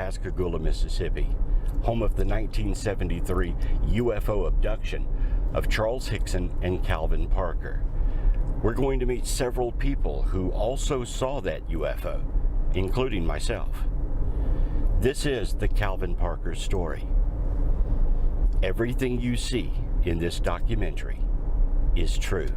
Pascagoula, Mississippi, home of the 1973 UFO abduction of Charles Hickson and Calvin Parker. We're going to meet several people who also saw that UFO, including myself. This is the Calvin Parker story. Everything you see in this documentary is true.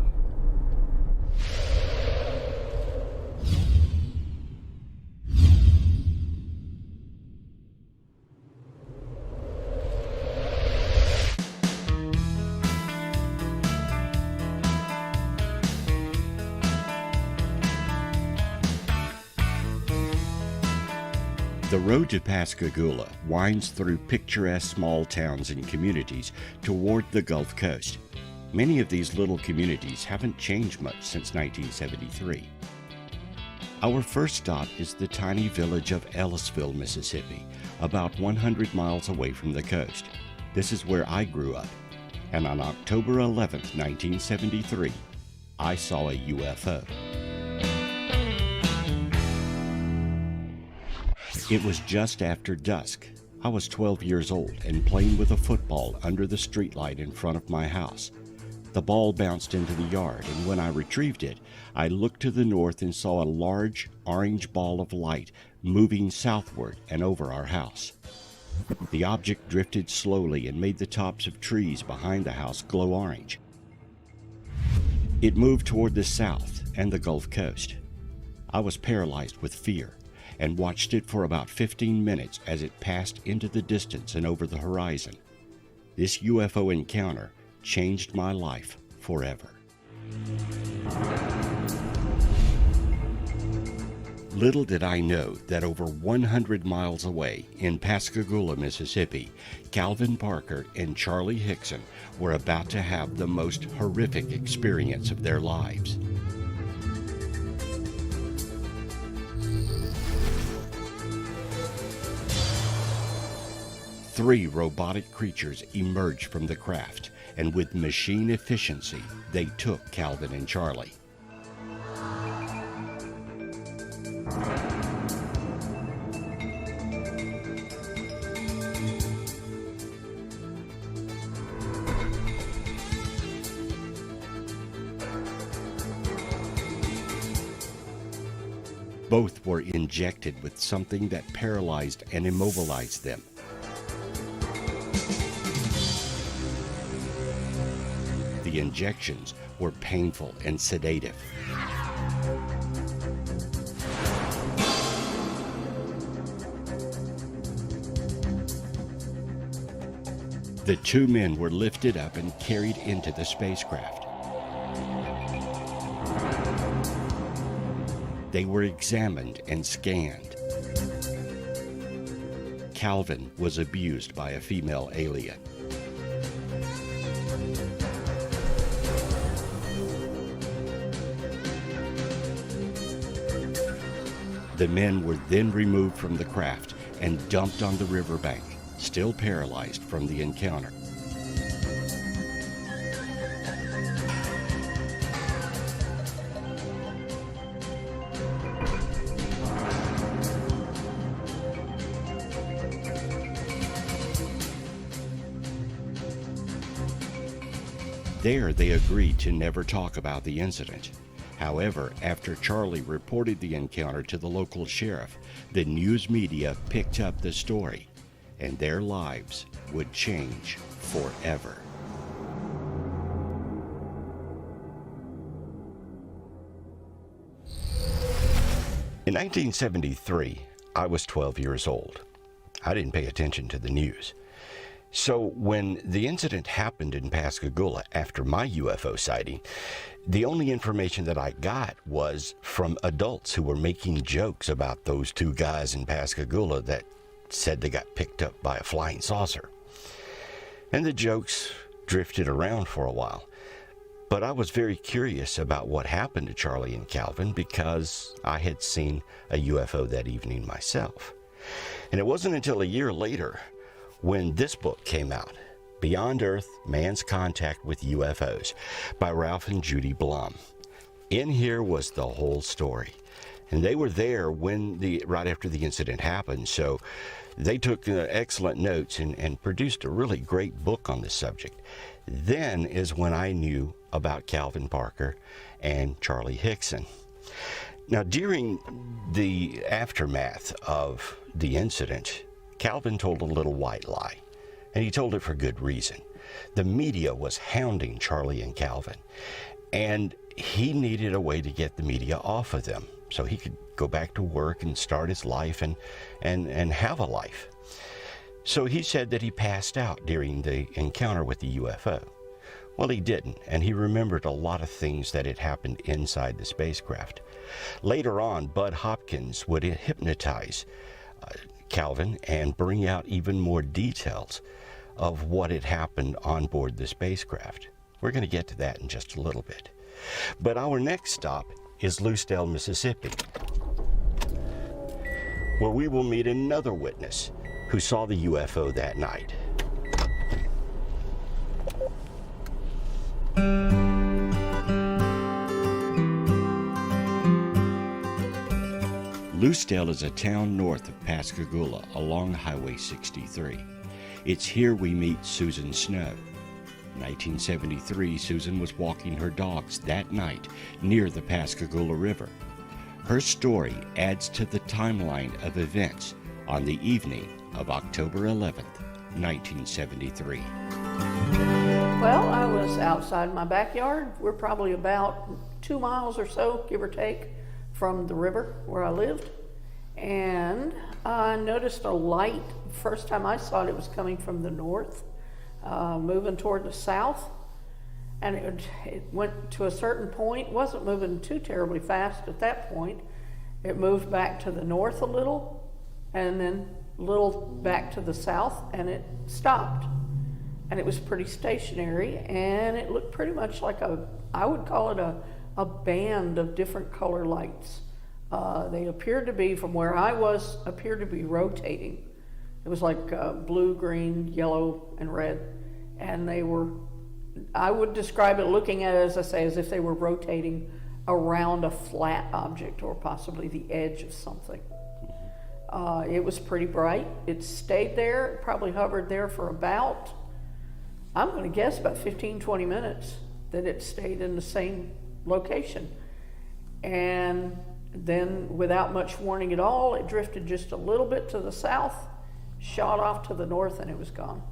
The road to Pascagoula winds through picturesque small towns and communities toward the Gulf Coast. Many of these little communities haven't changed much since 1973. Our first stop is the tiny village of Ellisville, Mississippi, about 100 miles away from the coast. This is where I grew up, and on October 11th, 1973, I saw a UFO. It was just after dusk. I was 12 years old and playing with a football under the streetlight in front of my house. The ball bounced into the yard, and when I retrieved it, I looked to the north and saw a large orange ball of light moving southward and over our house. The object drifted slowly and made the tops of trees behind the house glow orange. It moved toward the south and the Gulf Coast. I was paralyzed with fear and watched it for about 15 minutes as it passed into the distance and over the horizon. This UFO encounter changed my life forever. Little did I know that over 100 miles away in Pascagoula, Mississippi, Calvin Parker and Charlie Hickson were about to have the most horrific experience of their lives. Three robotic creatures emerged from the craft, and with machine efficiency, they took Calvin and Charlie. Both were injected with something that paralyzed and immobilized them. The injections were painful and sedative. The two men were lifted up and carried into the spacecraft. They were examined and scanned. Calvin was abused by a female alien. The men were then removed from the craft and dumped on the riverbank, still paralyzed from the encounter. There, they agreed to never talk about the incident. However, after Charlie reported the encounter to the local sheriff, the news media picked up the story, and their lives would change forever. In 1973, I was 12 years old. I didn't pay attention to the news. So when the incident happened in Pascagoula after my UFO sighting, the only information that I got was from adults who were making jokes about those two guys in Pascagoula that said they got picked up by a flying saucer. And the jokes drifted around for a while. But I was very curious about what happened to Charlie and Calvin because I had seen a UFO that evening myself. And it wasn't until a year later when this book came out, Beyond Earth, Man's Contact with UFOs, by Ralph and Judy Blum. In here was the whole story, And they were there right after the incident happened, so they took excellent notes and produced a really great book on the subject. Then is when I knew about Calvin Parker and Charlie Hickson. Now, during the aftermath of the incident, Calvin told a little white lie, and he told it for good reason. The media was hounding Charlie and Calvin, and he needed a way to get the media off of them so he could go back to work and start his life and have a life. So he said that he passed out during the encounter with the UFO. Well, he didn't, and he remembered a lot of things that had happened inside the spacecraft. Later on, Bud Hopkins would hypnotize Calvin and bring out even more details of what had happened on board the spacecraft. We're going to get to that in just a little bit. But our next stop is Lucedale, Mississippi, where we will meet another witness who saw the UFO that night. Lucedale is a town north of Pascagoula along Highway 63. It's here we meet Susan Snow. In 1973, Susan was walking her dogs that night near the Pascagoula River. Her story adds to the timeline of events on the evening of October 11th, 1973. Well, I was outside my backyard. We're probably about 2 miles or so, give or take, from the river where I lived. And I noticed a light. First time I saw it, it was coming from the north, moving toward the south. And it went to a certain point, wasn't moving too terribly fast at that point. It moved back to the north a little, and then a little back to the south, and it stopped. And it was pretty stationary, and it looked pretty much like I would call it a band of different color lights. They appeared to be, from where I was, appeared to be rotating. It was like blue, green, yellow, and red. And they were, I would describe it, looking at it, as I say, as if they were rotating around a flat object or possibly the edge of something. It was pretty bright. It stayed there, it probably hovered there for about, I'm going to guess about 15-20 minutes that it stayed in the same location. And then, without much warning at all, it drifted just a little bit to the south, shot off to the north, and it was gone.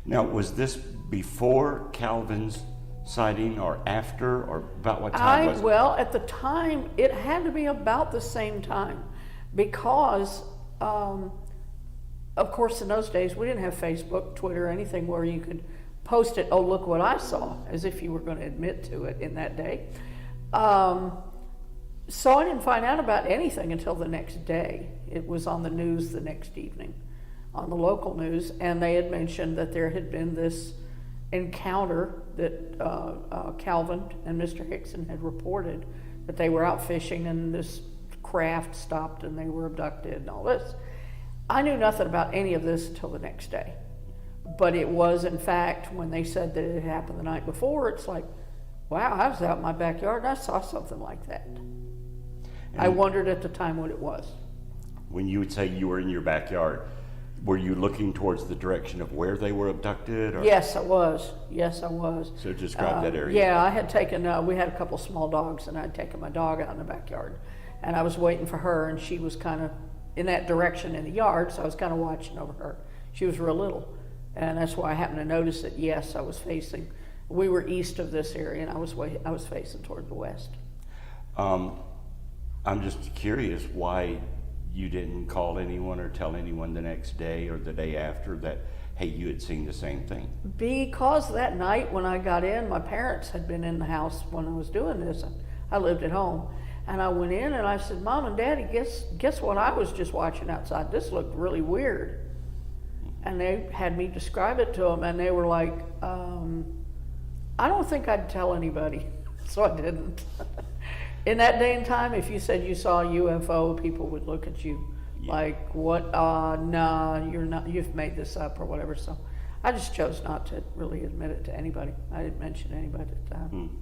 Now, was this before Calvin's sighting or after, or about what time was it? Well, at the time, it had to be about the same time, because of course, in those days, we didn't have Facebook, Twitter, anything where you could post it, oh, look what I saw, as if you were going to admit to it in that day. So I didn't find out about anything until the next day. It was on the news the next evening, on the local news, and they had mentioned that there had been this encounter that Calvin and Mr. Hickson had reported, that they were out fishing and this craft stopped and they were abducted and all this. I knew nothing about any of this until the next day. But it was, in fact, when they said that it had happened the night before, it's like, wow, I was out in my backyard and I saw something like that. And I wondered at the time what it was. When you would say you were in your backyard, were you looking towards the direction of where they were abducted? Or? Yes, I was. Yes, I was. So describe that area. Yeah, I had taken, we had a couple small dogs, and I'd taken my dog out in the backyard. And I was waiting for her, and she was kind of in that direction in the yard, so I was kind of watching over her. She was real little, and that's why I happened to notice that, yes, I was facing, we were east of this area, and I was facing toward the west. I'm just curious why you didn't call anyone or tell anyone the next day or the day after that, hey, you had seen the same thing. Because that night when I got in, my parents had been in the house when I was doing this. I lived at home. And I went in and I said, Mom and Daddy, guess what I was just watching outside? This looked really weird. And they had me describe it to them, and they were like, I don't think I'd tell anybody. So I didn't. In that day and time, if you said you saw a UFO, people would look at you like, what? No, you're not, you've made this up or whatever. So I just chose not to really admit it to anybody. I didn't mention anybody at the time.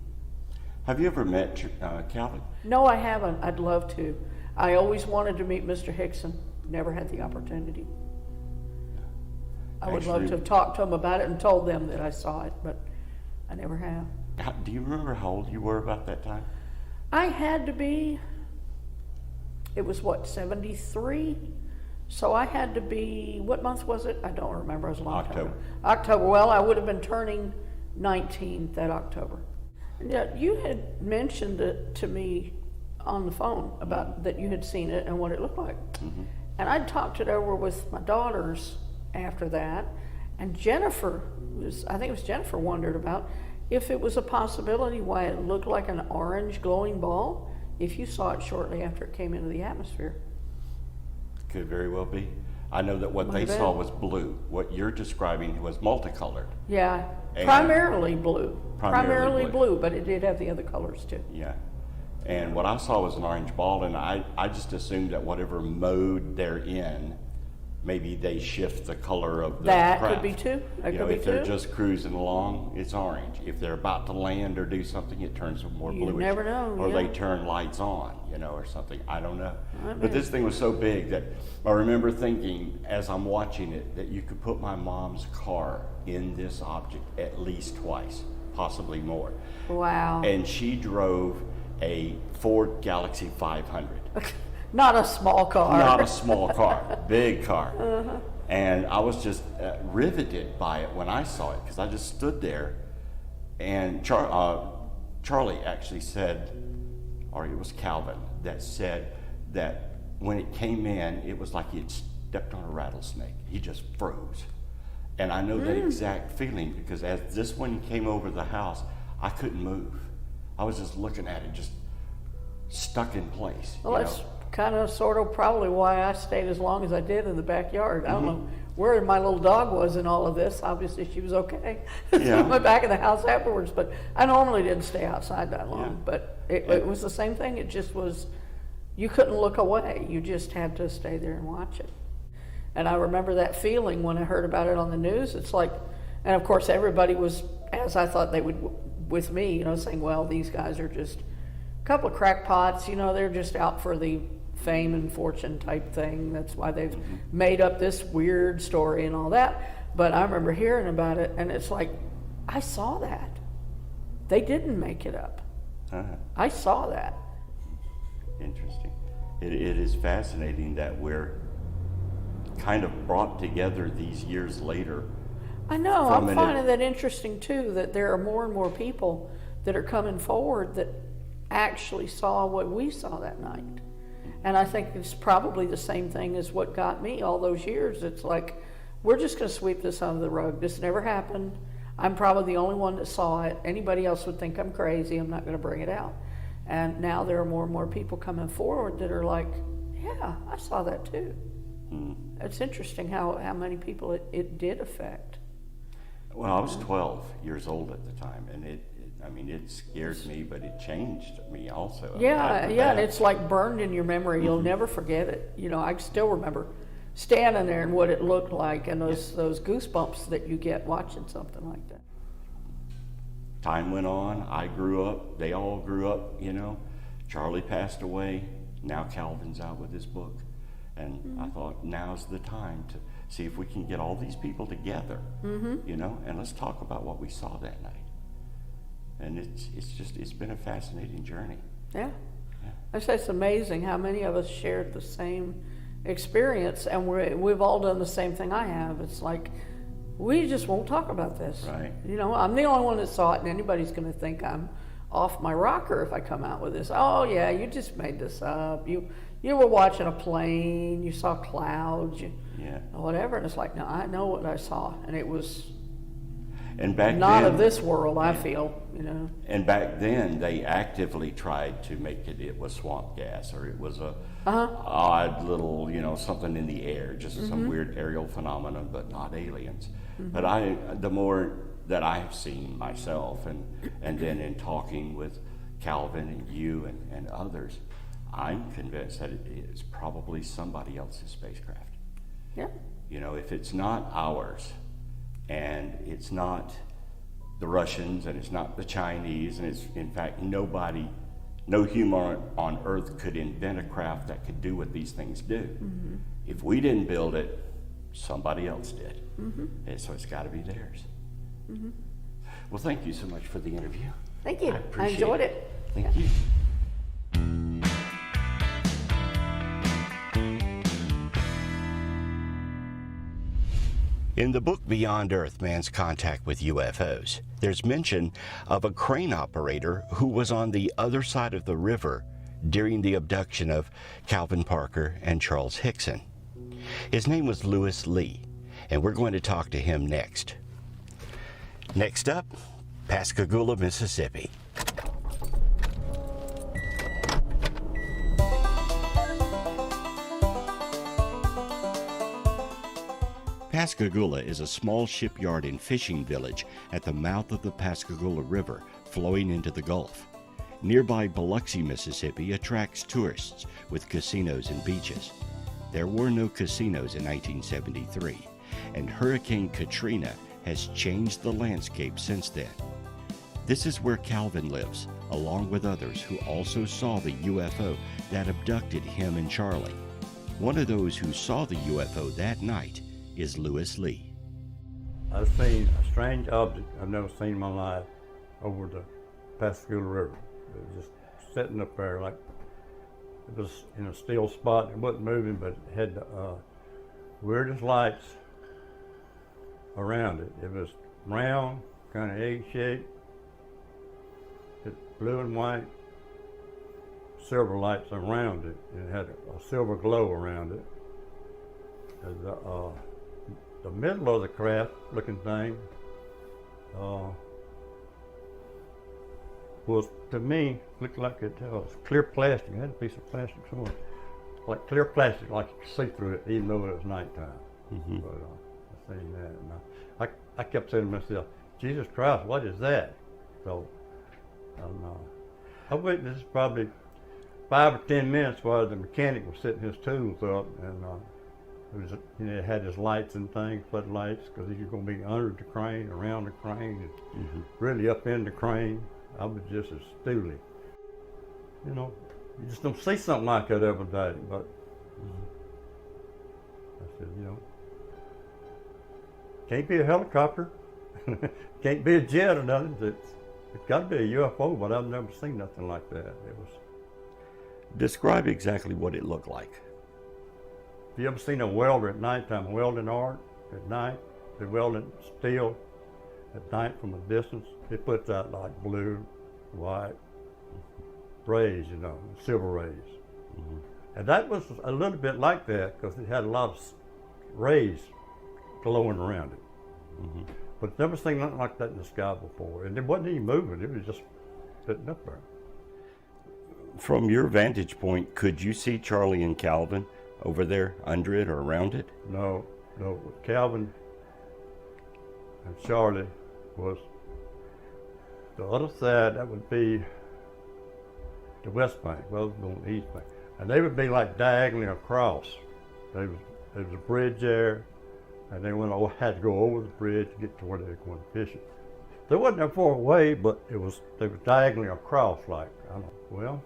Have you ever met Calvin? No, I haven't. I'd love to. I always wanted to meet Mr. Hickson. Never had the opportunity. I would love to have talked to him about it and told them that I saw it, but I never have. Do you remember how old you were about that time? I had to be, it was what, 73? So I had to be, what month was it? I don't remember. It was a long time ago. October. Well, I would have been turning 19 that October. Yeah, you had mentioned it to me on the phone about that you had seen it and what it looked like. Mm-hmm. And I'd talked it over with my daughters after that, and Jennifer I think it was Jennifer, wondered about if it was a possibility why it looked like an orange glowing ball if you saw it shortly after it came into the atmosphere. Could very well be. I know that what they saw was blue. What you're describing was multicolored. Yeah, primarily blue. Primarily blue, but it did have the other colors too. Yeah. And what I saw was an orange ball, and I just assumed that whatever mode they're in, maybe they shift the color of the that craft. Could be too. That you could know, be if too. they're just cruising along, it's orange. If they're about to land or do something, it turns more bluish. You never know. Or yeah. they turn lights on, you know, or something. I don't know. But this thing was so big that I remember thinking, as I'm watching it, that you could put my mom's car in this object at least twice, possibly more. Wow. And she drove a Ford Galaxy 500. Not a small car. Not a small car, big car. Uh-huh. And I was just riveted by it when I saw it, because I just stood there, and Charlie actually said, or it was Calvin, that said that when it came in, it was like he had stepped on a rattlesnake. He just froze. And I know that exact feeling, because as this one came over the house, I couldn't move. I was just looking at it, just stuck in place. Well, that's kind of sort of probably why I stayed as long as I did in the backyard. I don't know where my little dog was in all of this. Obviously she was okay. Yeah. I went back in the house afterwards, but I normally didn't stay outside that long. But it was the same thing. It just was, you couldn't look away. You just had to stay there and watch it. And I remember that feeling when I heard about it on the news. It's like, and of course everybody was, as I thought they would with me, you know, saying, well, these guys are just a couple of crackpots, you know, they're just out for the fame and fortune type thing. That's why they've made up this weird story and all that. But I remember hearing about it, and it's like, I saw that. They didn't make it up. Uh-huh. I saw that. Interesting. It is fascinating that we're kind of brought together these years later. I know. I'm finding that interesting too, that there are more and more people that are coming forward that actually saw what we saw that night. And I think it's probably the same thing as what got me all those years. It's like, we're just going to sweep this under the rug. This never happened. I'm probably the only one that saw it. Anybody else would think I'm crazy. I'm not going to bring it out. And now there are more and more people coming forward that are like, yeah, I saw that too. It's interesting how many people it did affect. Well, I was 12 years old at the time, and it scared me, but it changed me also. Yeah, and it's like burned in your memory. You'll never forget it. You know, I still remember standing there and what it looked like, and those goosebumps that you get watching something like that. Time went on. I grew up. They all grew up, you know. Charlie passed away. Now Calvin's out with his book. And I thought, now's the time to see if we can get all these people together, you know, and let's talk about what we saw that night. And it's been a fascinating journey. Yeah. I say it's amazing how many of us shared the same experience, and we've all done the same thing I have. It's like, we just won't talk about this. Right. You know, I'm the only one that saw it, and anybody's going to think I'm off my rocker if I come out with this. Oh yeah, you just made this up. You were watching a plane, you saw clouds, whatever, and it's like, no, I know what I saw, and it was not of this world, I feel, you know. And back then, they actively tried to make it was swamp gas, or it was a odd little, you know, something in the air, just some weird aerial phenomenon, but not aliens. But the more that I have seen myself, and then in talking with Calvin and you and others, I'm convinced that it is probably somebody else's spacecraft. Yeah. You know, if it's not ours, and it's not the Russians and it's not the Chinese, and it's, in fact, nobody, no human on earth could invent a craft that could do what these things do. Mm-hmm. If we didn't build it, somebody else did. Mm-hmm. And so it's got to be theirs. Mm-hmm. Well, thank you so much for the interview. Thank you. I enjoyed it. Thank you. In the book Beyond Earth, Man's Contact with UFOs, there's mention of a crane operator who was on the other side of the river during the abduction of Calvin Parker and Charles Hickson. His name was Lewis Lee, and we're going to talk to him next. Next up, Pascagoula, Mississippi. Pascagoula is a small shipyard and fishing village at the mouth of the Pascagoula River, flowing into the Gulf. Nearby Biloxi, Mississippi attracts tourists with casinos and beaches. There were no casinos in 1973, and Hurricane Katrina has changed the landscape since then. This is where Calvin lives, along with others who also saw the UFO that abducted him and Charlie. One of those who saw the UFO that night is Lewis Lee. I've seen a strange object I've never seen in my life over the Pascagoula River. It was just sitting up there like it was in a still spot. It wasn't moving, but it had the weirdest lights around it. It was round, kind of egg-shaped, blue and white, silver lights around it, and it had a silver glow around it. The middle of the craft looking thing was, to me, looked like it was clear plastic. It had a piece of plastic somewhere. Like clear plastic, like you could see through it, even though it was nighttime. Mm-hmm. But I seen that, and I kept saying to myself, Jesus Christ, what is that? So, I witnessed probably 5 or 10 minutes while the mechanic was setting his tools up, and it was, it had his lights and things, floodlights, because he was going to be under the crane, around the crane, and really up in the crane. I was just as stooly. You know, you just don't see something like that every day. But I said, you know, can't be a helicopter, can't be a jet or nothing. It's got to be a UFO, but I've never seen nothing like that. It was. Describe exactly what it looked like. Have you ever seen a welder at nighttime, welding art at night? They're welding steel at night from a distance. It puts out like blue, white rays, you know, silver rays. Mm-hmm. And that was a little bit like that because it had a lot of rays glowing around it. Mm-hmm. But never seen nothing like that in the sky before. And it wasn't even moving, it was just sitting up there. From your vantage point, could you see Charlie and Calvin over there, under it or around it? No. Calvin and Charlie was the other side. That would be the west bank. Well, it was on the east bank, and they would be like diagonally across. There was a bridge there, and they had to go over the bridge to get to where they were going fishing. They wasn't that far away, but they were diagonally across. Like I don't know. Well,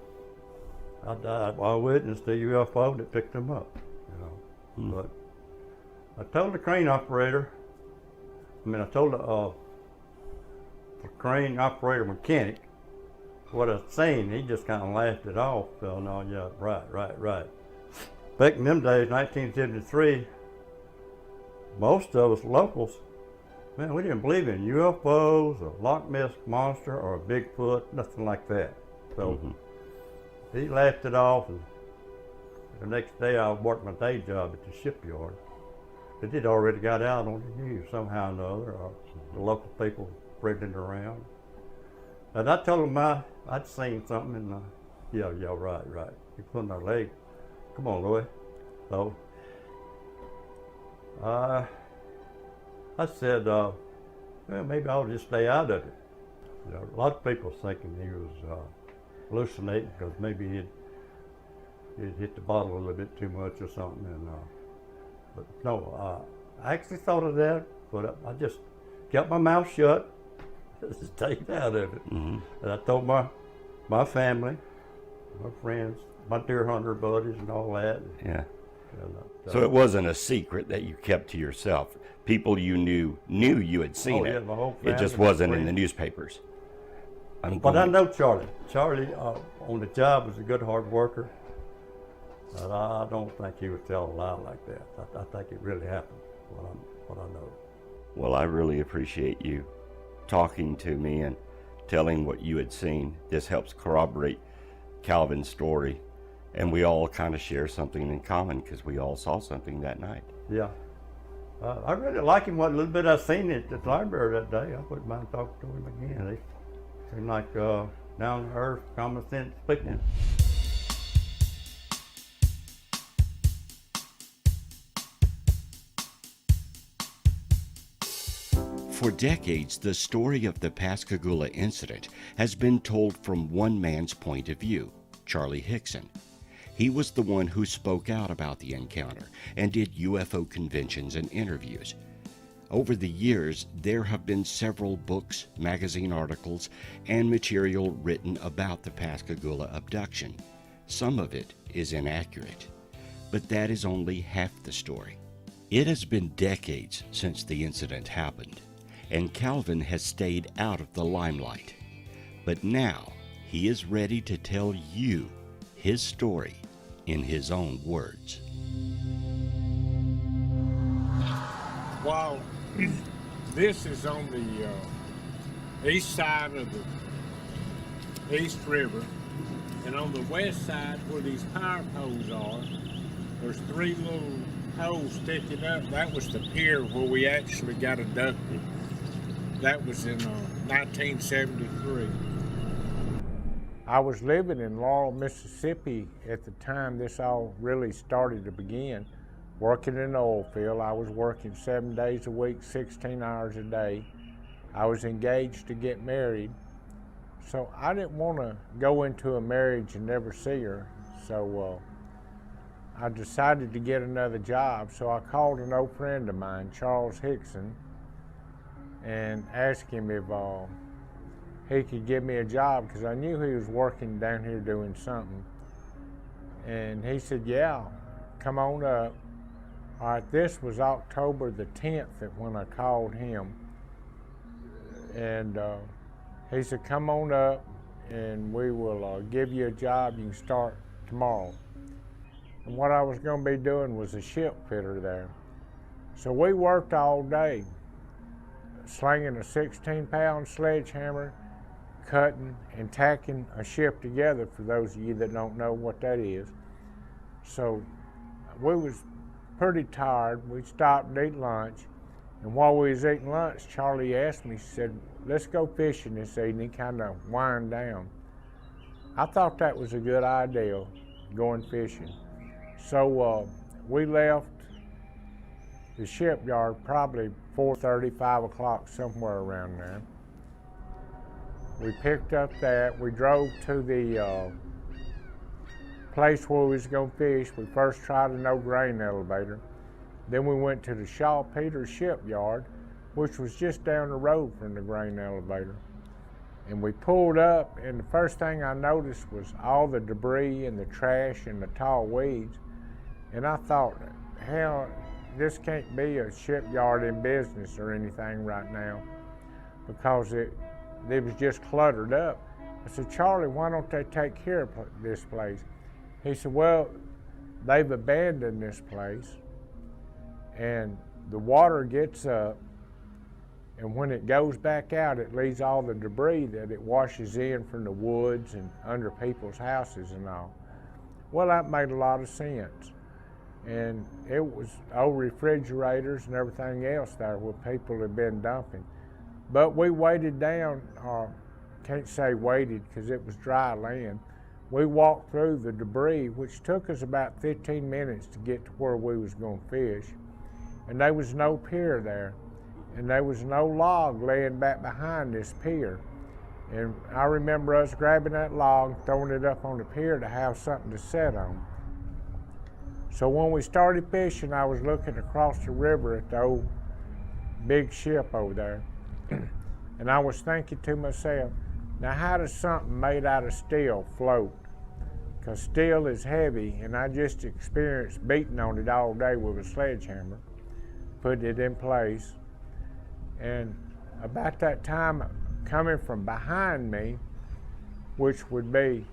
I died while I witnessed the UFO that picked them up, you know. But I told the crane operator, I told the crane operator mechanic what I seen. He just kind of laughed it off. So, no, yeah, right. Back in them days, 1973, most of us locals, man, we didn't believe in UFOs, a Loch Ness monster, or a Bigfoot, nothing like that. So. He laughed it off, and the next day I worked my day job at the shipyard. It had already got out on the news somehow or another, or the local people spreading it around. And I told him I'd seen something, and yeah, right. He put on our leg. Come on, Louis. So I said, well, maybe I'll just stay out of it. You know, a lot of people thinking he was hallucinating because maybe he'd hit the bottle a little bit too much or something. And but no, I actually thought of that, but I just kept my mouth shut. stayed out of it. And I told my family, my friends, my deer hunter buddies and all that. Yeah. And, So it wasn't a secret that you kept to yourself. People you knew you had seen yeah, it. my whole It just family, wasn't in friends. the newspapers. But I know Charlie. Charlie on the job was a good hard worker. But I don't think he would tell a lie like that. I think it really happened, what I know. Well, I really appreciate you talking to me and telling what you had seen. This helps corroborate Calvin's story. And we all kind of share something in common because we all saw something that night. Yeah. I really like him. What little bit I seen at the library that day, I wouldn't mind talking to him again. They seem like down to earth, common sense people. For decades, the story of the Pascagoula incident has been told from one man's point of view, Charlie Hickson. He was the one who spoke out about the encounter and did UFO conventions and interviews. Over the years, there have been several books, magazine articles, and material written about the Pascagoula abduction. Some of it is inaccurate, but that is only half the story. It has been decades since the incident happened, and Calvin has stayed out of the limelight. But now, he is ready to tell you his story in his own words. Well, this is on the east side of the East River, and on the west side where these power poles are, there's three little poles sticking up. That was the pier where we actually got abducted. That was in 1973. I was living in Laurel, Mississippi at the time this all really started to begin. Working in the oil field. I was working 7 days a week, 16 hours a day. I was engaged to get married. So I didn't want to go into a marriage and never see her. So I decided to get another job. So I called an old friend of mine, Charles Hickson, and asked him if he could give me a job, because I knew he was working down here doing something. And he said, yeah, come on up. All right, this was October the 10th when I called him. And he said, come on up and we will give you a job. You can start tomorrow. And what I was going to be doing was a ship fitter there. So we worked all day, slinging a 16-pound sledgehammer, cutting and tacking a ship together, for those of you that don't know what that is. So we was pretty tired. We stopped and ate lunch. And while we was eating lunch, Charlie asked me, he said, let's go fishing this evening, kind of wind down. I thought that was a good idea, going fishing. So we left the shipyard probably 4:30, 5 o'clock, somewhere around there. We picked up that. We drove to the place where we was going to fish. We first tried a no grain elevator. Then we went to the Shaw Peters shipyard, which was just down the road from the grain elevator. And we pulled up, and the first thing I noticed was all the debris and the trash and the tall weeds. And I thought, hell, this can't be a shipyard in business or anything right now, because it was just cluttered up. I said, Charlie, why don't they take care of this place? He said, well, they've abandoned this place, and the water gets up, and when it goes back out, it leaves all the debris that it washes in from the woods and under people's houses and all. Well, that made a lot of sense. And it was old refrigerators and everything else there where people had been dumping. But we waded down, can't say waded because it was dry land. We walked through the debris, which took us about 15 minutes to get to where we was going to fish. And there was no pier there. And there was no log laying back behind this pier. And I remember us grabbing that log, throwing it up on the pier to have something to sit on. So when we started fishing, I was looking across the river at the old big ship over there. And I was thinking to myself, now how does something made out of steel float? Because steel is heavy, and I just experienced beating on it all day with a sledgehammer, putting it in place. And about that time, coming from behind me, which would be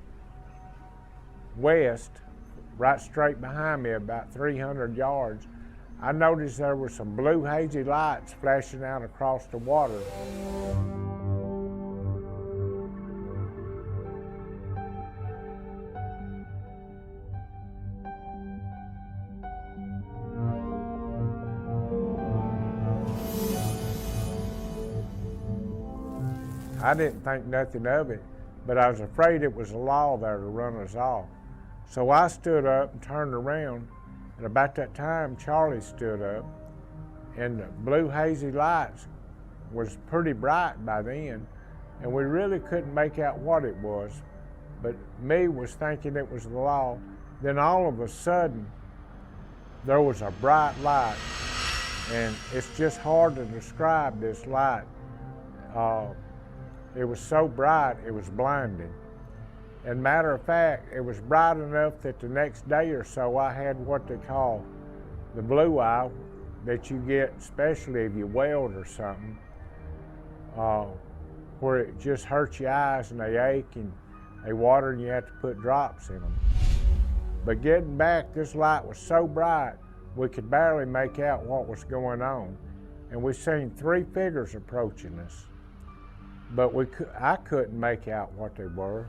west, right straight behind me, about 300 yards, I noticed there were some blue hazy lights flashing out across the water. I didn't think nothing of it, but I was afraid it was a law there to run us off. So I stood up and turned around, and about that time Charlie stood up, and the blue hazy lights was pretty bright by then, and we really couldn't make out what it was, but me was thinking it was the law. Then all of a sudden, there was a bright light, and it's just hard to describe this light. It was so bright, it was blinding. And matter of fact, it was bright enough that the next day or so I had what they call the blue eye that you get, especially if you weld or something, where it just hurts your eyes and they ache and they water and you have to put drops in them. But getting back, this light was so bright we could barely make out what was going on. And we seen 3 figures approaching us. But I couldn't make out what they were.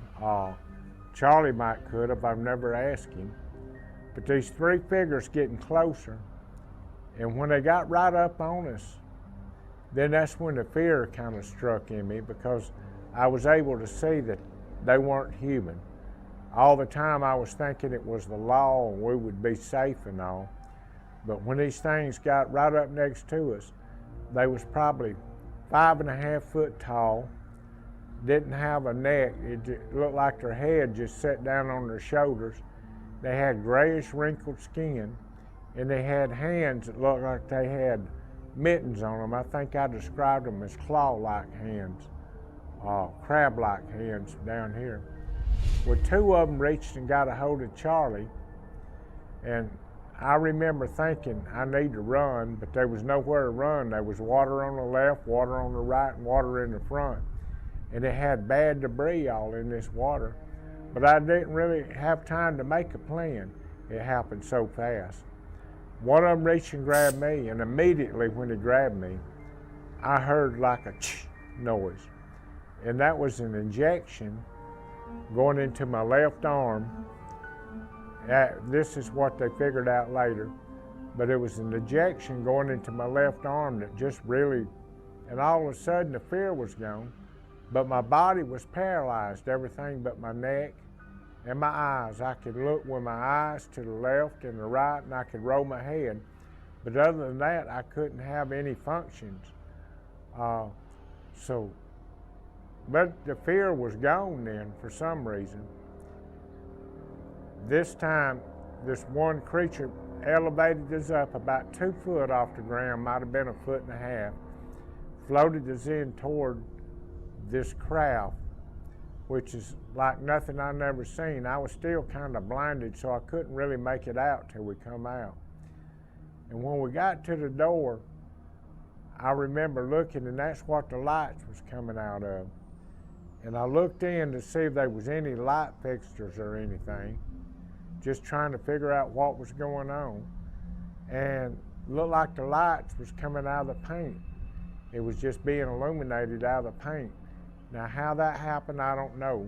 Charlie might could have, I've never asked him. But these 3 figures getting closer, and when they got right up on us, then that's when the fear kind of struck in me, because I was able to see that they weren't human. All the time I was thinking it was the law and we would be safe and all. But when these things got right up next to us, they was probably 5.5 foot tall, didn't have a neck. It looked like their head just sat down on their shoulders. They had grayish wrinkled skin, and they had hands that looked like they had mittens on them. I think I described them as claw-like hands, crab-like hands down here. Well, 2 of them reached and got a hold of Charlie, and I remember thinking I need to run, but there was nowhere to run. There was water on the left, water on the right, and water in the front. And it had bad debris all in this water. But I didn't really have time to make a plan. It happened so fast. One of them reached and grabbed me, and immediately when he grabbed me, I heard like a ch noise. And that was an injection going into my left arm. This is what they figured out later, but it was an injection going into my left arm that just really, and all of a sudden the fear was gone, but my body was paralyzed, everything but my neck and my eyes. I could look with my eyes to the left and the right, and I could roll my head, but other than that, I couldn't have any functions. But the fear was gone then for some reason. This time, this one creature elevated us up about 2 foot off the ground, might have been 1.5 feet, floated us in toward this craft, which is like nothing I've never seen. I was still kind of blinded, so I couldn't really make it out till we come out. And when we got to the door, I remember looking, and that's what the lights was coming out of. And I looked in to see if there was any light fixtures or anything, just trying to figure out what was going on. And it looked like the lights was coming out of the paint. It was just being illuminated out of the paint. Now how that happened, I don't know,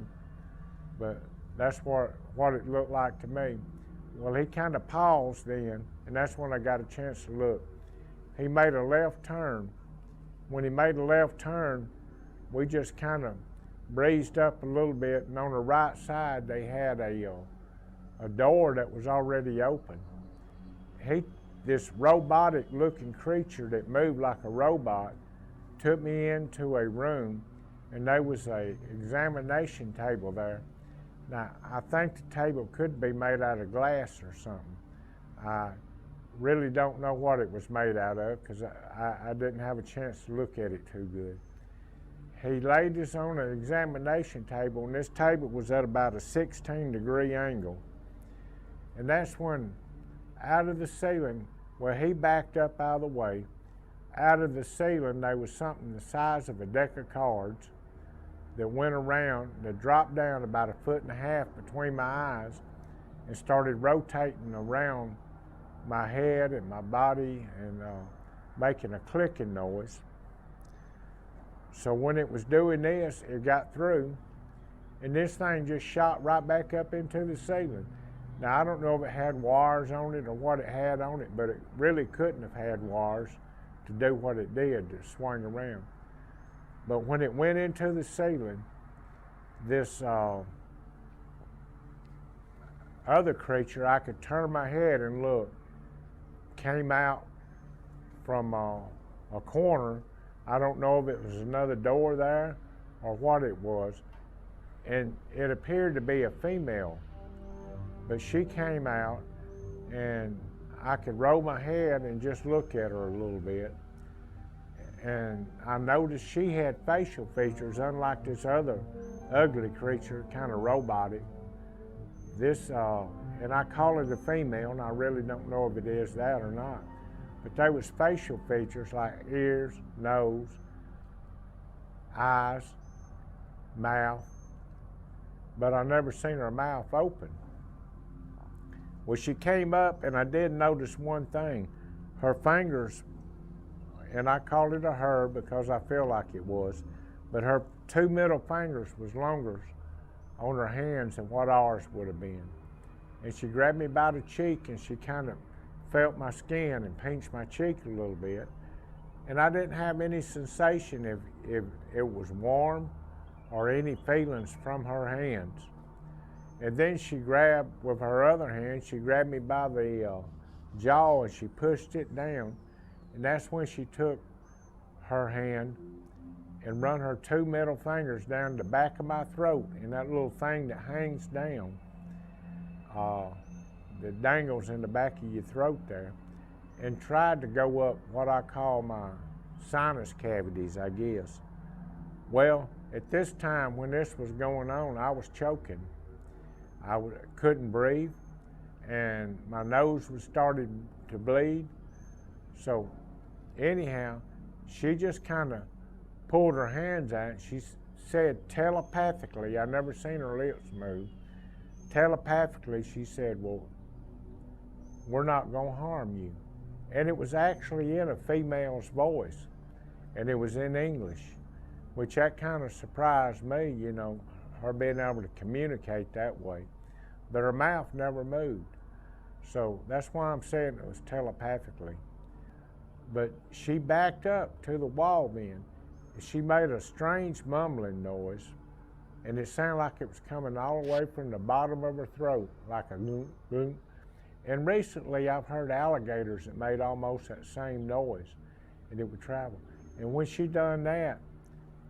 but that's what it looked like to me. Well, he kind of paused then, and that's when I got a chance to look. He made a left turn. When he made a left turn, we just kind of breezed up a little bit, and on the right side they had a door that was already open. This robotic looking creature that moved like a robot took me into a room, and there was a examination table there. Now, I think the table could be made out of glass or something. I really don't know what it was made out of, because I didn't have a chance to look at it too good. he laid us on an examination table, and this table was at about a 16-degree angle. And that's when, out of the ceiling, where he backed up out of the way, out of the ceiling there was something the size of a deck of cards that went around, that dropped down about 1.5 feet between my eyes and started rotating around my head and my body and making a clicking noise. So when it was doing this, it got through, and this thing just shot right back up into the ceiling. Now, I don't know if it had wires on it or what it had on it, but it really couldn't have had wires to do what it did, to swing around. But when it went into the ceiling, this other creature, I could turn my head and look, came out from a corner. I don't know if it was another door there or what it was, and it appeared to be a female. But she came out, and I could roll my head and just look at her a little bit. And I noticed she had facial features, unlike this other ugly creature, kind of robotic. This, and I call it a female, and I really don't know if it is that or not. But there was facial features like ears, nose, eyes, mouth, but I never seen her mouth open. Well, she came up, and I did notice one thing. Her fingers, and I called it a her because I feel like it was, but her two middle fingers was longer on her hands than what ours would have been. And she grabbed me by the cheek, and she kind of felt my skin and pinched my cheek a little bit. And I didn't have any sensation if it was warm or any feelings from her hands. And then she grabbed, with her other hand, she grabbed me by the jaw and she pushed it down. And that's when she took her hand and run her two middle fingers down the back of my throat, and that little thing that hangs down, that dangles in the back of your throat there, and tried to go up what I call my sinus cavities, I guess. Well, at this time when this was going on, I was choking. I couldn't breathe, and my nose was starting to bleed. So anyhow, she just kind of pulled her hands out. She said telepathically, I never seen her lips move. Telepathically, she said, well, we're not gonna harm you. And it was actually in a female's voice, and it was in English, which that kind of surprised me, you know, her being able to communicate that way. But her mouth never moved. So that's why I'm saying it was telepathically. But she backed up to the wall then. She made a strange mumbling noise, and it sounded like it was coming all the way from the bottom of her throat, like a goom, goom. And recently I've heard alligators that made almost that same noise, and it would travel. And when she done that,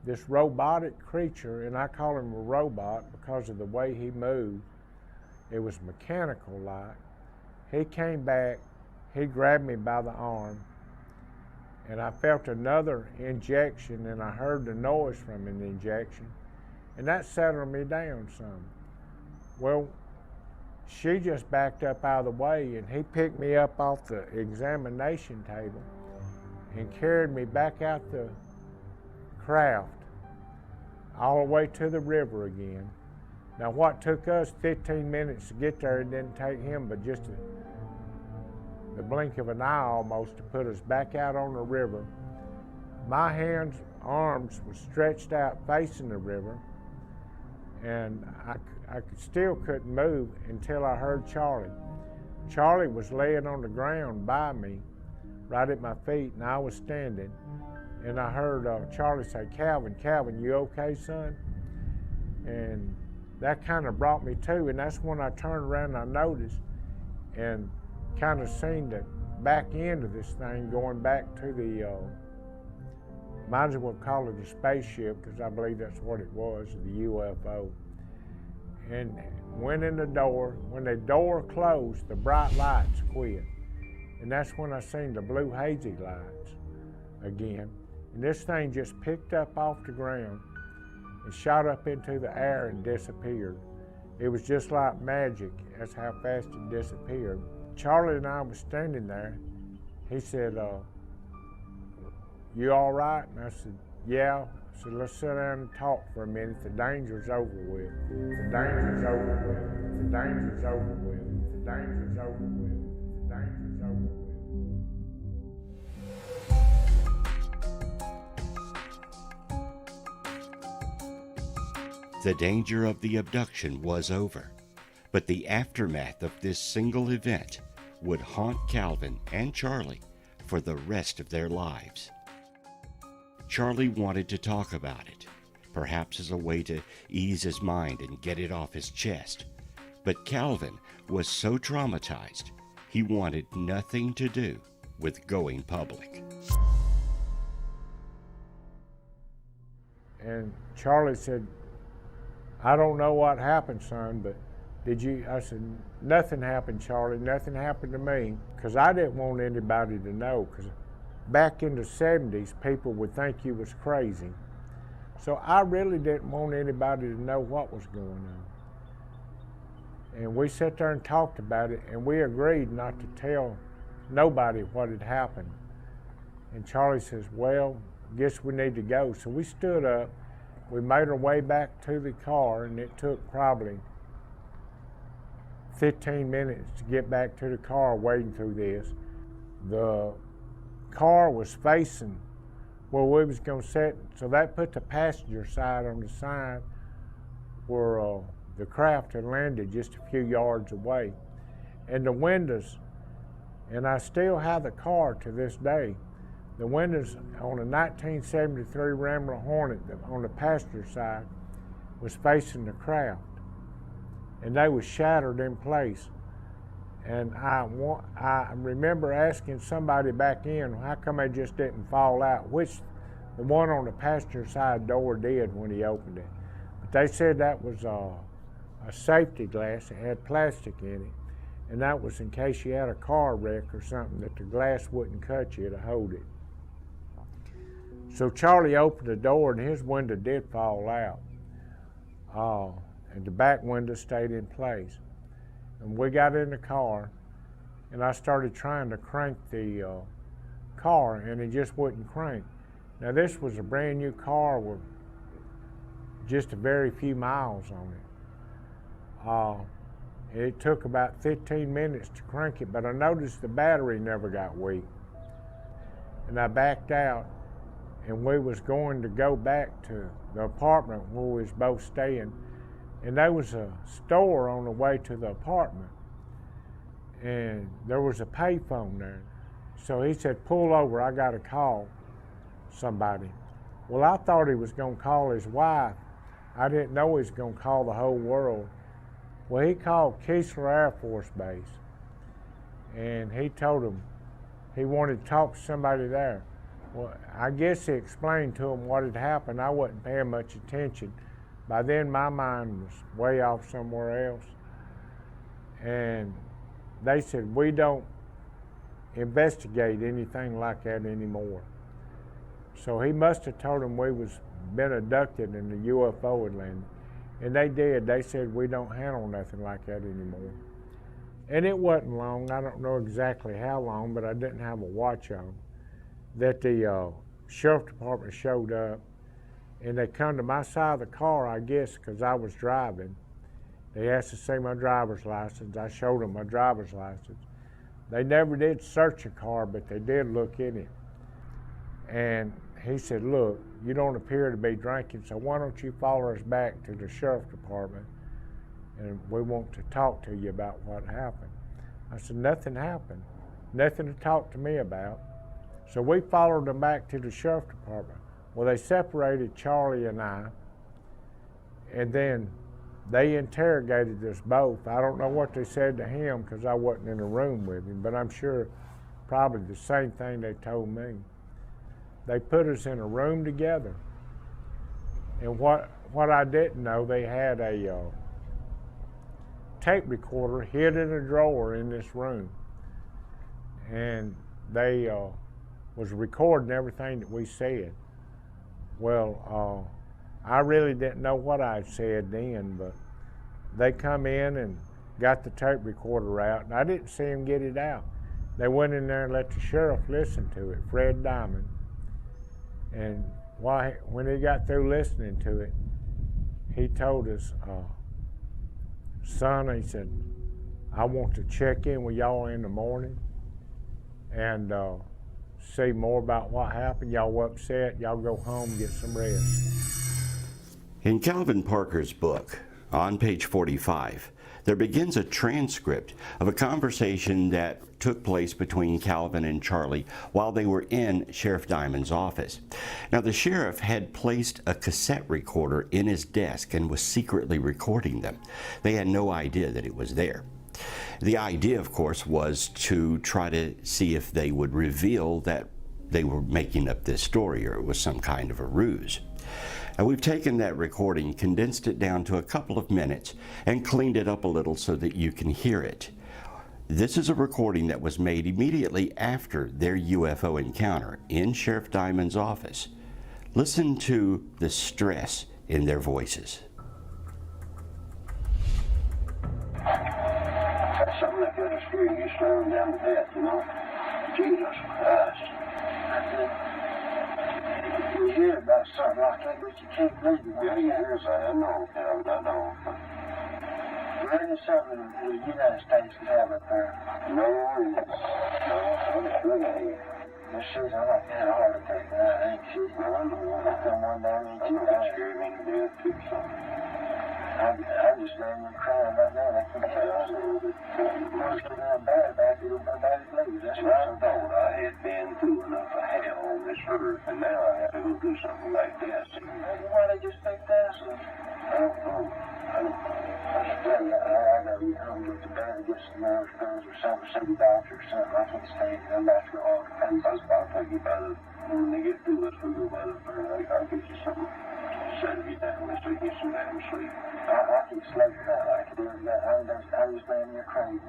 this robotic creature, and I call him a robot because of the way he moved, it was mechanical like. He came back, he grabbed me by the arm, and I felt another injection, and I heard the noise from an injection, and that settled me down some. Well, she just backed up out of the way, and he picked me up off the examination table and carried me back out the craft, all the way to the river again. Now, what took us 15 minutes to get there, it didn't take him but just the blink of an eye almost to put us back out on the river. My hands, arms were stretched out facing the river, and I still couldn't move until I heard Charlie. Charlie was laying on the ground by me, right at my feet, and I was standing. And I heard Charlie say, Calvin, you okay, son? And that kind of brought me to, and that's when I turned around and I noticed and kind of seen the back end of this thing going back to the, might as well call it a spaceship, because I believe that's what it was, the UFO. And went in the door. When the door closed, the bright lights quit. And that's when I seen the blue hazy lights again. and this thing just picked up off the ground and shot up into the air and disappeared. It was just like magic. That's how fast it disappeared. Charlie and I was standing there. He said, "You all right?" And I said, "Yeah." I said, "Let's sit down and talk for a minute. The danger's over with. The danger's over with. The danger's over with. The danger's over with. The danger's over with." The danger of the abduction was over, but the aftermath of this single event would haunt Calvin and Charlie for the rest of their lives. Charlie wanted to talk about it, perhaps as a way to ease his mind and get it off his chest. But Calvin was so traumatized, he wanted nothing to do with going public. And Charlie said, "I don't know what happened, son, but did you?" I said, "Nothing happened, Charlie. Nothing happened to me," because I didn't want anybody to know, because back in the 70s, people would think you was crazy. So I really didn't want anybody to know what was going on. And we sat there and talked about it, and we agreed not to tell nobody what had happened. And Charlie says, "Well, guess we need to go." So we stood up. We made our way back to the car, and it took probably 15 minutes to get back to the car wading through this. The car was facing where we was going to sit, so that put the passenger side on the side where the craft had landed just a few yards away. And the windows, and I still have the car to this day, the windows on a 1973 Rambler Hornet on the passenger side was facing the craft, and they was shattered in place. And I remember asking somebody back in, how come they just didn't fall out, which the one on the passenger side door did when he opened it. But they said that was a safety glass. It had plastic in it, and that was in case you had a car wreck or something, that the glass wouldn't cut you to hold it. So Charlie opened the door, and his window did fall out, and the back window stayed in place. And we got in the car, and I started trying to crank the car, and it just wouldn't crank. Now this was a brand new car with just a very few miles on it. It took about 15 minutes to crank it, but I noticed the battery never got weak. And I backed out, and we was going to go back to the apartment where we was both staying. And there was a store on the way to the apartment, and there was a payphone there. So he said, "Pull over, I got to call somebody." Well, I thought he was going to call his wife. I didn't know he was going to call the whole world. Well, he called Keesler Air Force Base, and he told him he wanted to talk to somebody there. Well, I guess he explained to him what had happened. I wasn't paying much attention. By then, my mind was way off somewhere else. And they said, "We don't investigate anything like that anymore." So he must have told them we was been abducted and the UFO had landed. And they did. They said, "We don't handle nothing like that anymore." And it wasn't long. I don't know exactly how long, but I didn't have a watch on, that the sheriff department showed up. And they come to my side of the car, I guess, because I was driving. They asked to see my driver's license. I showed them my driver's license. They never did search the car, but they did look in it. And he said, "Look, you don't appear to be drinking, so why don't you follow us back to the sheriff's department, and we want to talk to you about what happened." I said, "Nothing happened. Nothing to talk to me about." So we followed them back to the sheriff's department. Well, they separated Charlie and I, and then they interrogated us both. I don't know what they said to him because I wasn't in the room with him, but I'm sure probably the same thing they told me. They put us in a room together, and what I didn't know, they had a tape recorder hid in a drawer in this room, and they was recording everything that we said. Well, I really didn't know what I said then, but they come in and got the tape recorder out, and I didn't see him get it out. They went in there and let the sheriff listen to it, Fred Diamond. And when he got through listening to it, he told us, son, he said, I want to check in with y'all in the morning and see more about what happened. Y'all were upset, y'all go home and get some rest. In Calvin Parker's book, on page 45, there begins a transcript of a conversation that took place between Calvin and Charlie while they were in Sheriff Diamond's office. Now, the sheriff had placed a cassette recorder in his desk and was secretly recording them. They had no idea that it was there. The idea, of course, was to try to see if they would reveal that they were making up this story or it was some kind of a ruse. And we've taken that recording, condensed it down to a couple of minutes, and cleaned it up a little so that you can hear it. This is a recording that was made immediately after their UFO encounter in Sheriff Diamond's office. Listen to the stress in their voices. That's something that could have scared you slowing down to death, you know? Jesus Christ. You hear about something like that, but you can't believe it. Yeah, you hear something. I know, Calvin, I know. There ain't something the United States can have up there. No, I'm sure they ain't. This shit, I'm like, had a heart attack, and I ain't shit. Well, I know. I come one down and you got scared me to death, too, son. I'm just laying there crying right now. I can't tell you. I was getting bad back there with my body blues. That's what I thought. I had been through enough of hell on this earth, and now I have to go through something like this. Why they just think that's I don't know. I just tell you, I gotta get home, get to bed, and get some nerve pills or something, see the doctor or something. I can't stand it. I'm back for all the pain. I'll take you by the, when they get through this, we'll go by the, I'll get you something. Settle you down so you get some damn sleep. I keep sleeping out like it is. I'm just laying there crazy.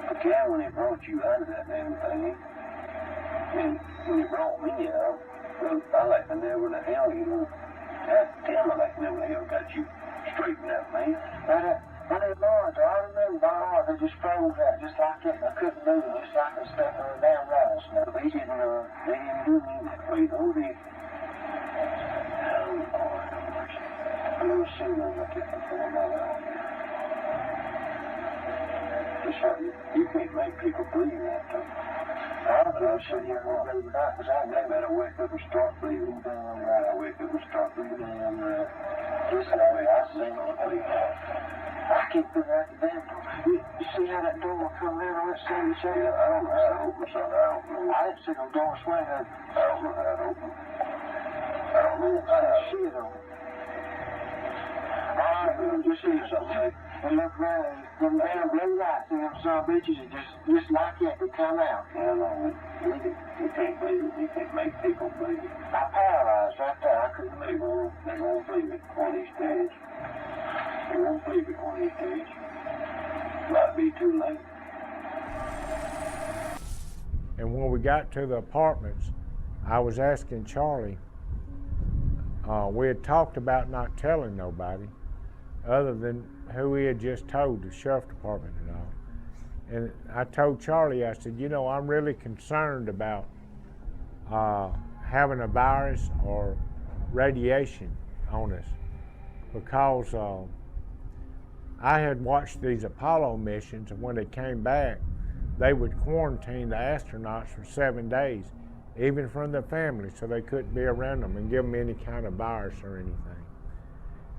But yeah, when he brought you out of that damn thing, and when he brought me out, well, I like to know where the hell you know. God damn, I like to know where the hell got you straightened out, man. When they brought I remember my heart, they just froze out just like that, and I couldn't move, just like I was stepping on a damn rattlesnake. They didn't do me that way, though. I've never seen one like that before in my life. You can't make people believe that, though. I'm sitting here and believe that, because they better wake up and start believing. Damn right, I wake up and start believing. Damn right. Listen, I seen them believe that. I can't figure out the damn door. You see how that door come in on that side of the chair? I don't know how to open something. I don't know. I didn't see no door swing open. I don't know how to open. I don't know how to shit on it. You see something, and look around, them damn blue lights and them some bitches are just like that, they come out. Yeah, no, you can't believe it. You can't make people believe it. I paralyzed right there. I couldn't believe it. They won't believe it on these days. They won't believe it on these days. Might be too late. And when we got to the apartments, I was asking Charlie, we had talked about not telling nobody other than who he had just told, the sheriff department and all. And I told Charlie, I said, you know, I'm really concerned about having a virus or radiation on us, because I had watched these Apollo missions, and when they came back, they would quarantine the astronauts for 7 days, even from their families, so they couldn't be around them and give them any kind of virus or anything.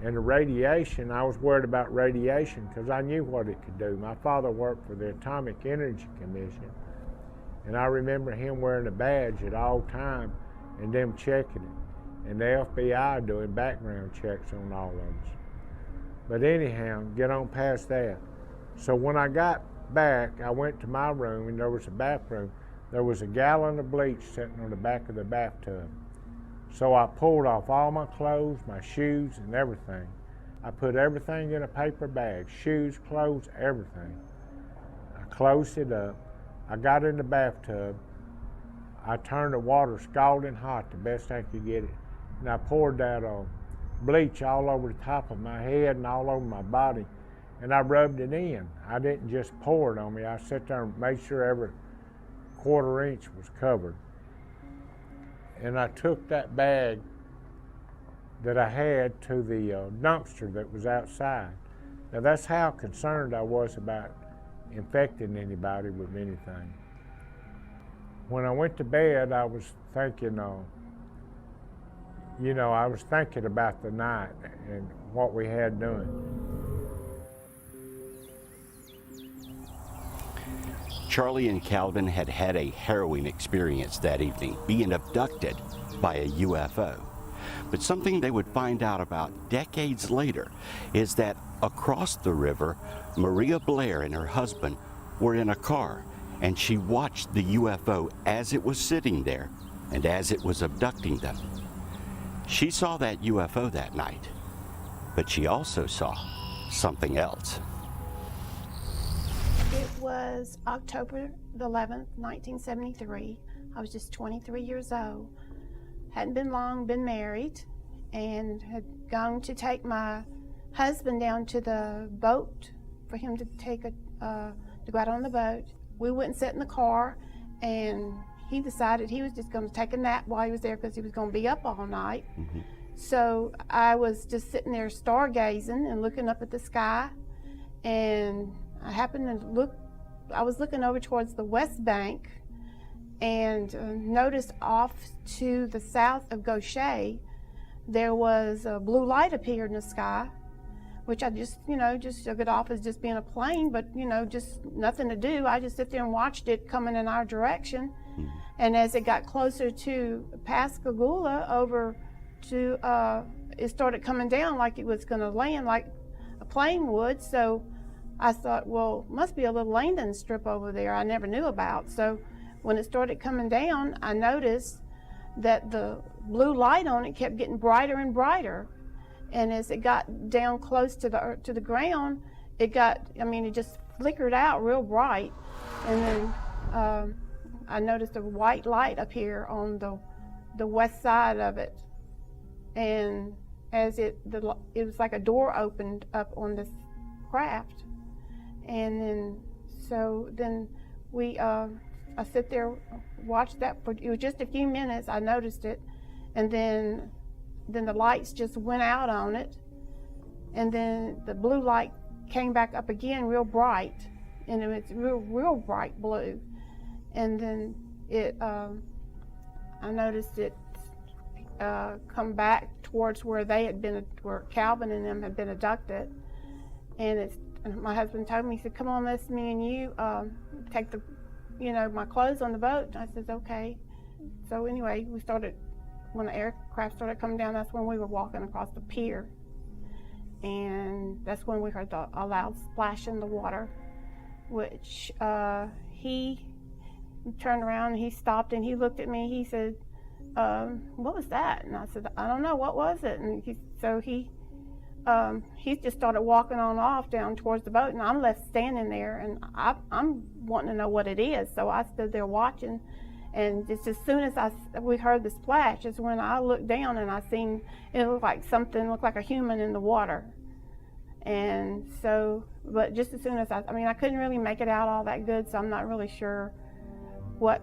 And the radiation, I was worried about radiation because I knew what it could do. My father worked for the Atomic Energy Commission, and I remember him wearing a badge at all time and them checking it, and the FBI doing background checks on all of us. But anyhow, get on past that. So when I got back, I went to my room, and there was a bathroom. There was a gallon of bleach sitting on the back of the bathtub. So I pulled off all my clothes, my shoes, and everything. I put everything in a paper bag, shoes, clothes, everything. I closed it up. I got in the bathtub, I turned the water scalding hot the best I could get it, and I poured that bleach all over the top of my head and all over my body, and I rubbed it in. I didn't just pour it on me. I sat there and made sure every quarter inch was covered. And I took that bag that I had to the dumpster that was outside. Now that's how concerned I was about infecting anybody with anything. When I went to bed, I was thinking, I was thinking about the night and what we had done. Charlie and Calvin had had a harrowing experience that evening, being abducted by a UFO. But something they would find out about decades later is that across the river, Maria Blair and her husband were in a car, and she watched the UFO as it was sitting there and as it was abducting them. She saw that UFO that night, but she also saw something else. It was October the 11th, 1973. I was just 23 years old. Hadn't been long, been married, and had gone to take my husband down to the boat for him to to go out on the boat. We went and sat in the car, and he decided he was just going to take a nap while he was there because he was going to be up all night. Mm-hmm. So I was just sitting there stargazing and looking up at the sky, and I happened to look, I was looking over towards the west bank and noticed off to the south of Gaucher, there was a blue light appeared in the sky, which I just shook it off as just being a plane, but, just nothing to do. I just sit there and watched it coming in our direction. Mm-hmm. And as it got closer to Pascagoula over to, it started coming down like it was going to land like a plane would. So I thought, well, must be a little landing strip over there I never knew about. So when it started coming down, I noticed that the blue light on it kept getting brighter and brighter. And as it got down close to the ground, it just flickered out real bright. And then I noticed a white light appear on the west side of it. And as it was like a door opened up on this craft. And then I sit there, watched that for, it was just a few minutes, I noticed it, and then the lights just went out on it, and then the blue light came back up again real bright, and it was real bright blue, and then I noticed it come back towards where where Calvin and them had been abducted, and my husband told me, he said, come on, let's me and you take my clothes on the boat. I said, okay. So anyway, when the aircraft started coming down, that's when we were walking across the pier. And that's when we heard a loud splash in the water, which he turned around and he stopped and he looked at me. He said, what was that? And I said, I don't know, what was it? And he just started walking on off down towards the boat, and I'm left standing there, and I'm wanting to know what it is. So I stood there watching, and just as soon as we heard the splash is when I looked down and I seen it looked like a human in the water. And so, but just as soon as I couldn't really make it out all that good, so I'm not really sure what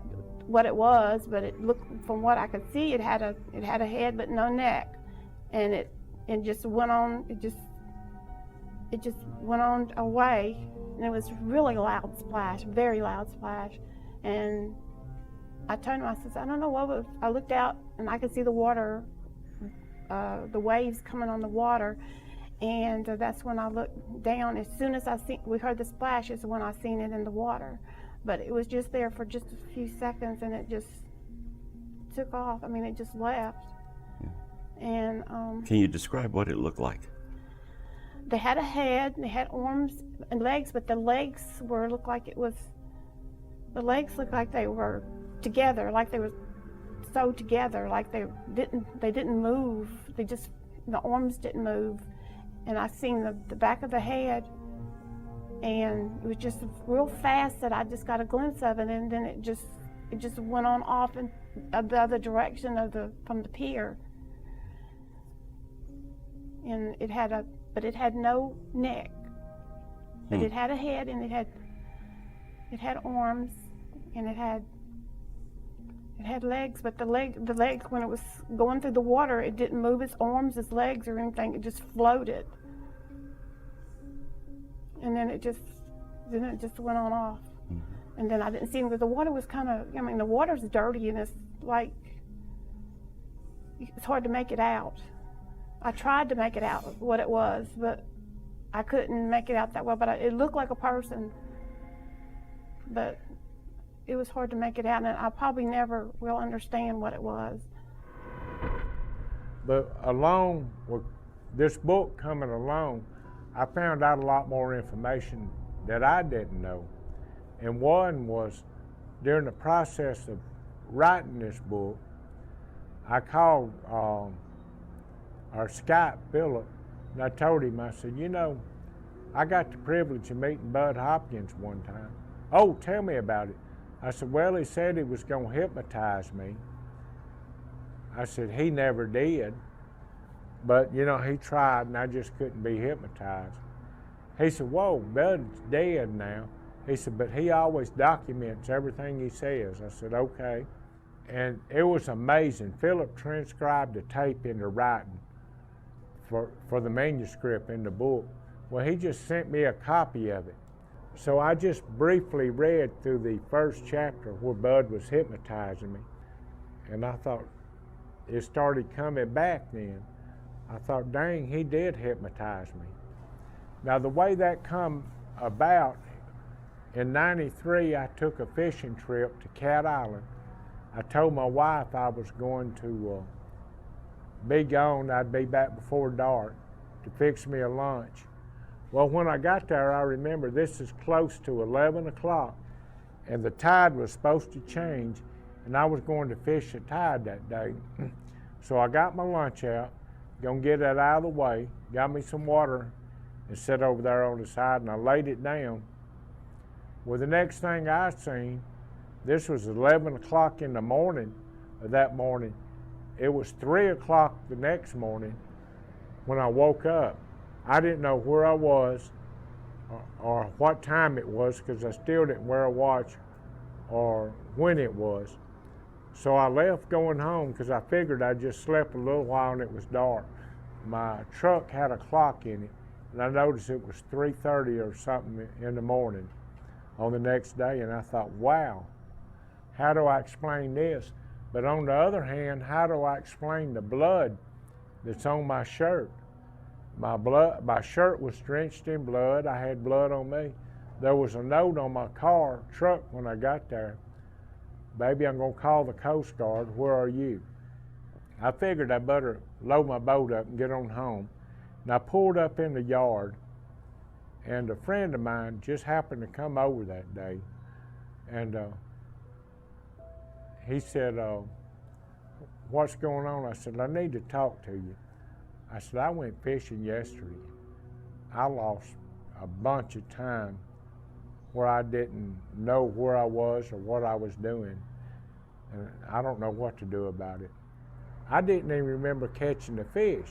it was, but it looked, from what I could see, it had a head but no neck, and it just went on. It just went on away, and it was really loud splash, very loud splash. And I turned to him, I said, I don't know what was. I looked out and I could see the water, the waves coming on the water, and that's when I looked down. As soon as we heard the splash is when I seen it in the water, but it was just there for just a few seconds, and it just took off. It just left. And can you describe what it looked like? They had a head, they had arms and legs, but the legs looked like they were together, like they were sewed together, like they didn't move. The arms didn't move, and I seen the back of the head, and it was just real fast that I just got a glimpse of it, and then it just it just went on off in the other direction of from the pier. And but it had no neck. But it had a head, and it had arms, and it had legs, but the legs, when it was going through the water, it didn't move its arms, its legs, or anything. It just floated. And then it just went on off. And then I didn't see him, because the water was kind of, I mean, the water's dirty, and it's like, it's hard to make it out. I tried to make it out what it was, but I couldn't make it out that well. But it looked like a person, but it was hard to make it out, and I probably never will understand what it was. But along with this book coming along, I found out a lot more information that I didn't know. And one was, during the process of writing this book, I called our Skype, Philip, and I told him, I said, you know, I got the privilege of meeting Bud Hopkins one time. Oh, tell me about it. I said, well, he said he was going to hypnotize me. I said, he never did. But, you know, he tried, and I just couldn't be hypnotized. He said, whoa, Bud's dead now. He said, but he always documents everything he says. I said, okay. And it was amazing. Philip transcribed the tape into writing for the manuscript in the book. Well, he just sent me a copy of it. So I just briefly read through the first chapter where Bud was hypnotizing me. And I thought, it started coming back then. I thought, dang, he did hypnotize me. Now, the way that come about, in '93, I took a fishing trip to Cat Island. I told my wife I was going to be gone. I'd be back before dark to fix me a lunch. Well, when I got there, I remember this is close to 11 o'clock, and the tide was supposed to change, and I was going to fish the tide that day. So I got my lunch out, gonna get that out of the way, got me some water, and sat over there on the side, and I laid it down. Well, the next thing I seen, this was 11 o'clock in the morning of that morning. It was 3 o'clock the next morning when I woke up. I didn't know where I was or what time it was, because I still didn't wear a watch or when it was. So I left going home because I figured I just slept a little while and it was dark. My truck had a clock in it, and I noticed it was 3:30 or something in the morning on the next day, and I thought, wow, how do I explain this? But on the other hand, how do I explain the blood that's on my shirt? My shirt was drenched in blood. I had blood on me. There was a note on my truck when I got there. Baby, I'm gonna call the Coast Guard. Where are you? I figured I better load my boat up and get on home. And I pulled up in the yard, and a friend of mine just happened to come over that day. And he said, what's going on? I said, I need to talk to you. I said, I went fishing yesterday. I lost a bunch of time where I didn't know where I was or what I was doing. And I don't know what to do about it. I didn't even remember catching the fish.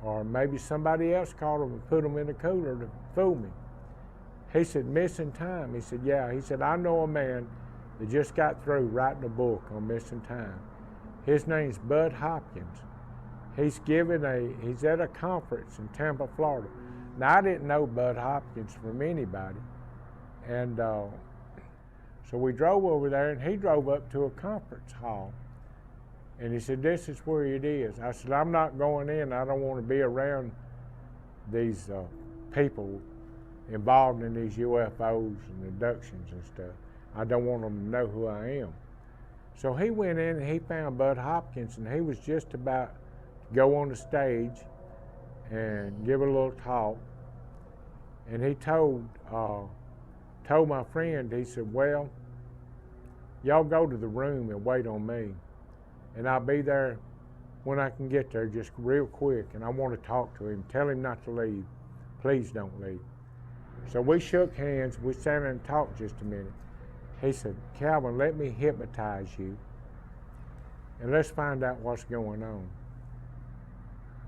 Or maybe somebody else caught them and put them in the cooler to fool me. He said, missing time. He said, yeah. He said, I know a man that just got through writing a book on missing time. His name's Bud Hopkins. He's at a conference in Tampa, Florida. Now, I didn't know Bud Hopkins from anybody. And so we drove over there, and he drove up to a conference hall. And he said, this is where it is. I said, I'm not going in. I don't want to be around these people involved in these UFOs and abductions and stuff. I don't want them to know who I am. So he went in and he found Bud Hopkins, and he was just about to go on the stage and give a little talk. And he told my friend, he said, well, y'all go to the room and wait on me. And I'll be there when I can get there, just real quick, and I want to talk to him. Tell him not to leave. Please don't leave. So we shook hands. We sat there and talked just a minute. He said, Calvin, let me hypnotize you, and let's find out what's going on.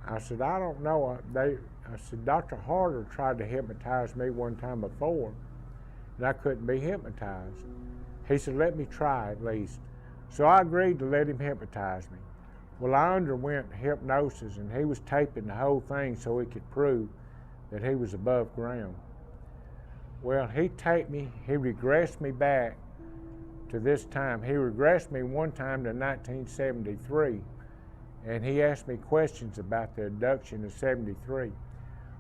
I said, I don't know. I said, Dr. Harder tried to hypnotize me one time before, and I couldn't be hypnotized. He said, let me try at least. So I agreed to let him hypnotize me. Well, I underwent hypnosis, and he was taping the whole thing so he could prove that he was above ground. Well, he taped me, he regressed me back to this time. He regressed me one time to 1973, and he asked me questions about the abduction of 73.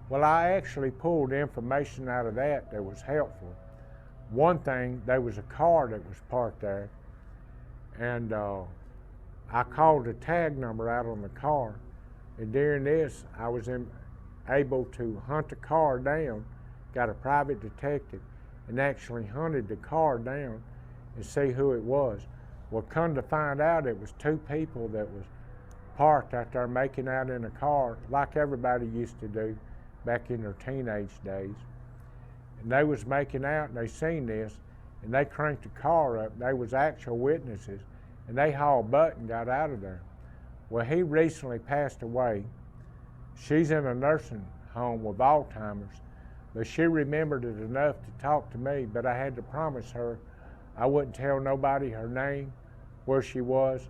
Well, I actually pulled information out of that was helpful. One thing, there was a car that was parked there, and I called the tag number out on the car, and during this, I was able to hunt the car down, got a private detective, and actually hunted the car down and see who it was. Well, come to find out, it was two people that was parked out there making out in a car like everybody used to do back in their teenage days. And they was making out, and they seen this, and they cranked the car up. They was actual witnesses, and they hauled butt and got out of there. Well, he recently passed away. She's in a nursing home with Alzheimer's, but she remembered it enough to talk to me, but I had to promise her I wouldn't tell nobody her name, where she was,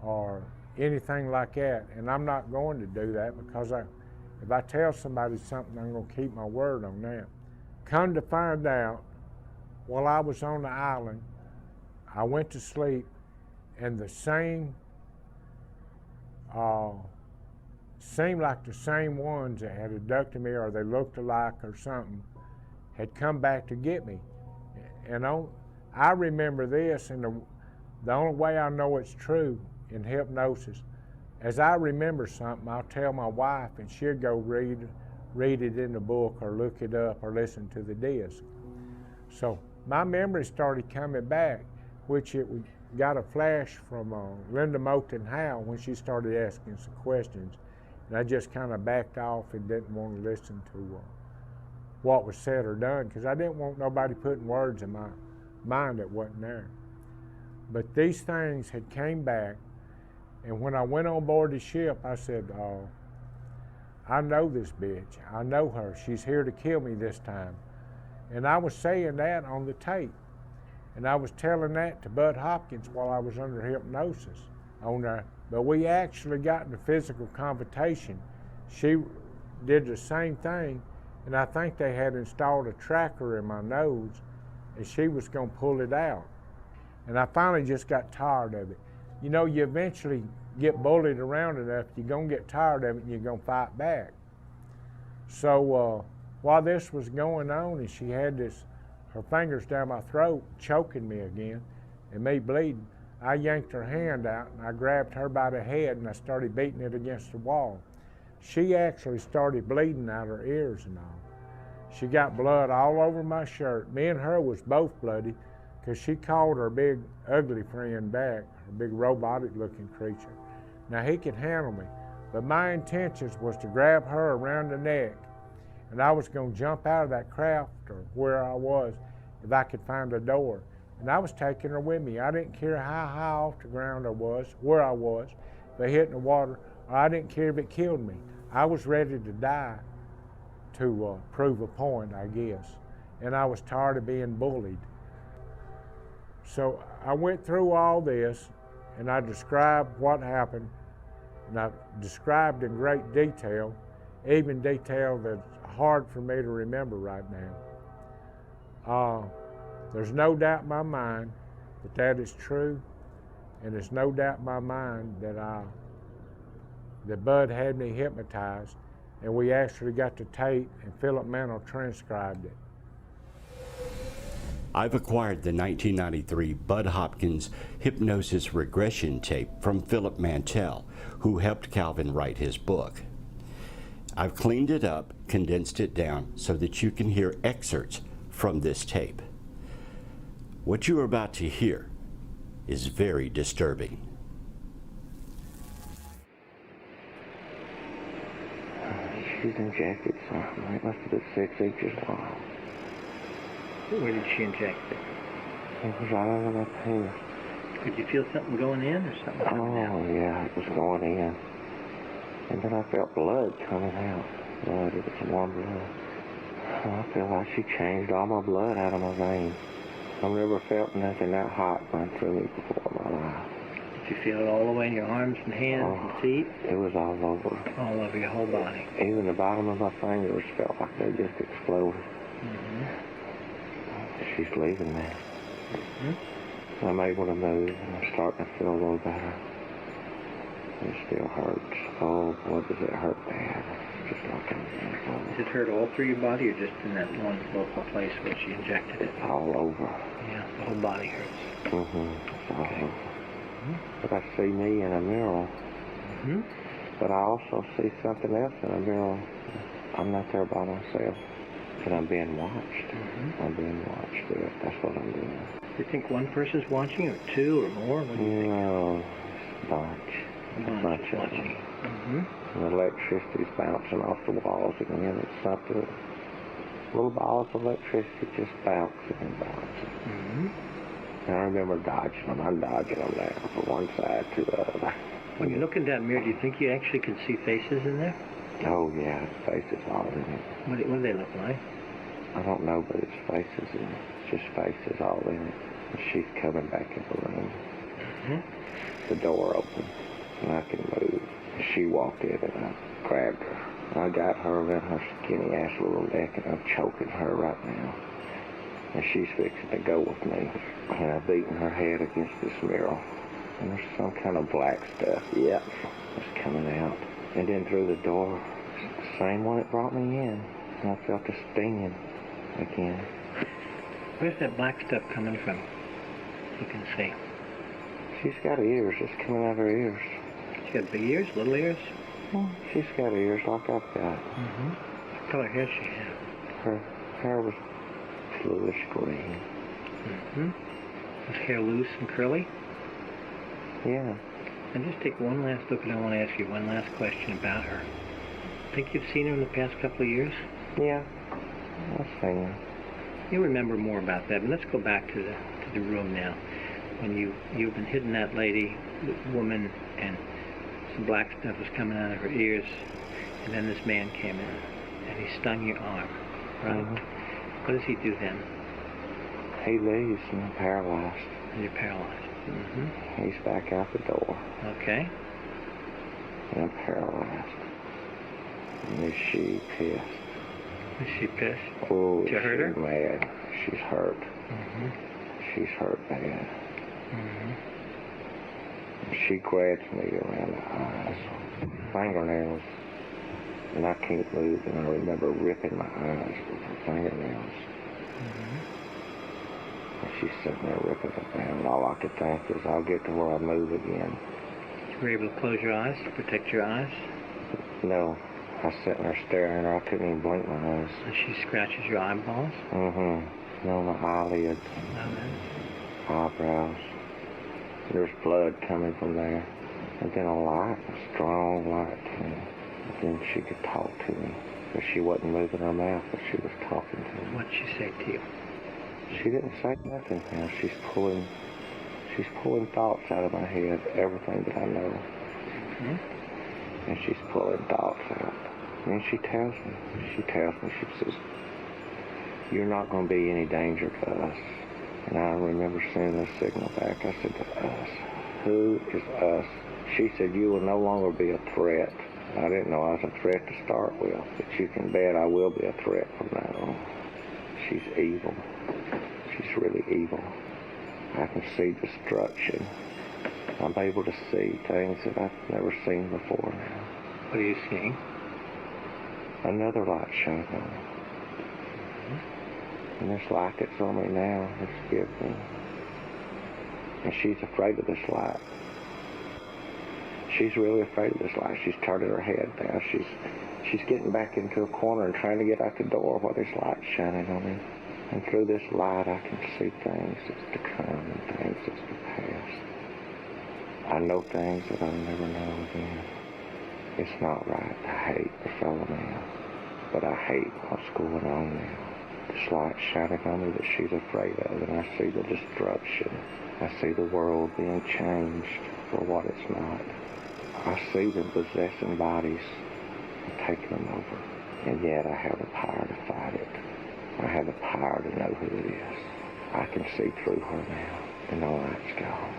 or anything like that. And I'm not going to do that, because if I tell somebody something, I'm going to keep my word on that. Come to find out, while I was on the island, I went to sleep, and the same, seemed like the same ones that had abducted me, or they looked alike or something, had come back to get me. And I remember this, and the only way I know it's true in hypnosis, as I remember something, I'll tell my wife, and she'll go read it in the book, or look it up, or listen to the disc. So my memory started coming back, which it got a flash from Linda Moulton Howe when she started asking some questions. And I just kind of backed off and didn't want to listen to what was said or done, because I didn't want nobody putting words in my mind that wasn't there. But these things had came back, and when I went on board the ship, I said, I know this bitch. I know her. She's here to kill me this time. And I was saying that on the tape. And I was telling that to Bud Hopkins while I was under hypnosis on there. But we actually got into physical confrontation. She did the same thing, and I think they had installed a tracker in my nose, and she was going to pull it out. And I finally just got tired of it. You know, you eventually get bullied around enough, you're going to get tired of it, and you're going to fight back. So while this was going on, and she had her fingers down my throat, choking me again, and me bleeding, I yanked her hand out, and I grabbed her by the head, and I started beating it against the wall. She actually started bleeding out her ears and all. She got blood all over my shirt. Me and her was both bloody, because she called her big ugly friend back, her big robotic-looking creature. Now, he could handle me, but my intentions was to grab her around the neck, and I was going to jump out of that craft, or where I was, if I could find a door. And I was taking her with me. I didn't care how high off the ground I was, where I was, if I hit in the water, or I didn't care if it killed me. I was ready to die to prove a point, I guess. And I was tired of being bullied. So I went through all this, and I described what happened, and I described in great detail, even detail that's hard for me to remember right now. There's no doubt in my mind that is true, and there's no doubt in my mind that Bud had me hypnotized, and we actually got the tape, and Philip Mantle transcribed it. I've acquired the 1993 Bud Hopkins hypnosis regression tape from Philip Mantle, who helped Calvin write his book. I've cleaned it up, condensed it down so that you can hear excerpts from this tape. What you are about to hear is very disturbing. Shoes and jackets, it must have been 6 inches long. Where did she inject it? It was right under my tail. Could you feel something going in or something coming out? Oh, yeah, it was going in. And then I felt blood coming out. Blood, it was warm blood. I feel like she changed all my blood out of my veins. I've never felt nothing that hot run through me before in my life. Did you feel it all the way in your arms and hands and feet? It was all over. All over your whole body. Even the bottom of my fingers felt like they just exploded. She's leaving now. I'm able to move, and I'm starting to feel a little better. It still hurts. Oh, boy, does it hurt bad. Just like Does it hurt all through your body or just in that one local place where she injected it? all over. Yeah, the whole body hurts. It's all over. But I see me in a mirror. But I also see something else in a mirror. I'm not there by myself. And I'm being watched. I'm being watched. That's what I'm doing. Do you think one person's watching or two or more? What do you think? No, it's a bunch. A bunch of watching. them. The electricity's bouncing off the walls again. It's something. Little balls of electricity just bouncing and bouncing. And I remember dodging them. I'm dodging them now from one side to the other. When you look in that mirror, do you think you actually can see faces in there? Oh, yeah, faces all in it. What do they look like? I don't know, but it's faces in it. It's just faces all in it. And she's coming back in the room. The door opened, and I can move. She walked in, and I grabbed her. I got her around her skinny ass little neck, and I'm choking her right now. And she's fixing to go with me. And I'm beating her head against this mirror. And there's some kind of black stuff, it's coming out. And then through the door, it's the same one that brought me in. And I felt the stinging again. Where's that black stuff coming from? You can see. She's got ears. It's coming out of her ears. She's got big ears, little ears? She's got ears like I've got. What color hair she had? Her hair was bluish green. Was hair loose and curly? Yeah. And just take one last look, and I want to ask you one last question about her. Think you've seen her in the past couple of years? Yeah. I've seen her. You remember more about that, but let's go back to the room now. When you've been hitting that lady, woman, and some black stuff was coming out of her ears, and then this man came in, and he stung your arm, right? What does he do then? He leaves, and I'm paralyzed. And you're paralyzed. He's back out the door. Okay. And I'm paralyzed. And is she pissed? Is she pissed? Oh, Did you hurt her? She's mad. She's hurt. She's hurt bad. She grabs me around the eyes, fingernails, and I can't move, and I remember ripping my eyes with her fingernails. And she's sitting there ripping it down, and all I could think is, I'll get to where I move again. You were able to close your eyes to protect your eyes? No, I was sitting there staring at her, I couldn't even blink my eyes. And she scratches your eyeballs? No, my eyelids, eyebrows. There's blood coming from there. And then a light, a strong light came. And then she could talk to me. But she wasn't moving her mouth, but she was talking to me. What'd she say to you? She didn't say nothing now. She's pulling thoughts out of my head, everything that I know. And she's pulling thoughts out. And she tells me, she says, you're not going to be any danger to us. And I remember sending a signal back. I said, to us. Who is us? She said, you will no longer be a threat. I didn't know I was a threat to start with, but you can bet I will be a threat from now on. She's evil. She's really evil. I can see destruction. I'm able to see things that I've never seen before now. What are you seeing? Another light shining on me. And this light that's on me now, it's scared me. And she's afraid of this light. She's really afraid of this light. She's turning her head now. She's getting back into a corner and trying to get out the door while this light's shining on me. And through this light, I can see things that's to come and things that's to pass. I know things that I'll never know again. It's not right to hate a fellow man, but I hate what's going on now. This light shining on me that she's afraid of, and I see the destruction. I see the world being changed for what it's not. I see them possessing bodies and taking them over. And yet I have the power to fight it. I have the power to know who it is. I can see through her now, and the light's gone.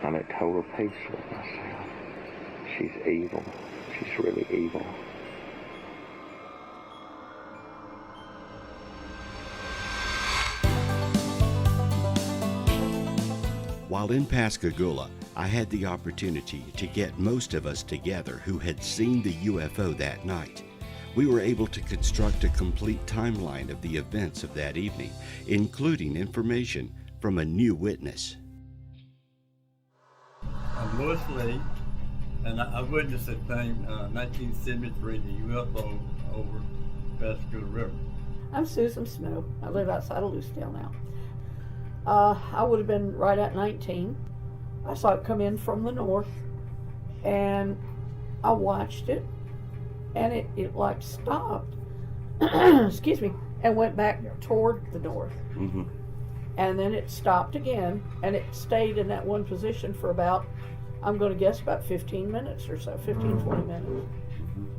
I'm at total peace with myself. She's evil. She's really evil. While in Pascagoula, I had the opportunity to get most of us together who had seen the UFO that night. We were able to construct a complete timeline of the events of that evening, including information from a new witness. I'm Louis Lee, and I witnessed a thing, 1973, the UFO over Pascagoula River. I'm Susan Snow. I live outside of Lucedale now. I would have been right at 19. I saw it come in from the north, and I watched it, and it like stopped, excuse me, and went back toward the north. Mm-hmm. And then it stopped again, and it stayed in that one position for about, I'm going to guess, about 15 minutes or so, 15, 20 minutes.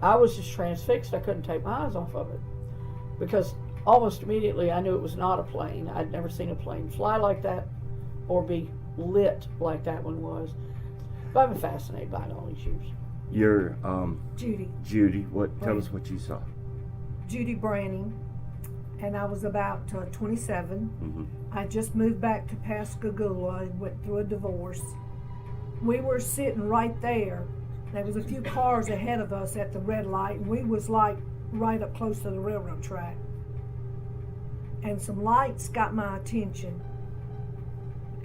I was just transfixed. I couldn't take my eyes off of it, because almost immediately I knew it was not a plane. I'd never seen a plane fly like that or be lit like that one was. But I've been fascinated by it all these years. You're Judy. Judy. Tell Right. us what you saw. Judy Branning, and I was about 27. Mm-hmm. I just moved back to Pascagoula and went through a divorce. We were sitting right there. There was a few cars ahead of us at the red light, and we was like right up close to the railroad track. And some lights got my attention.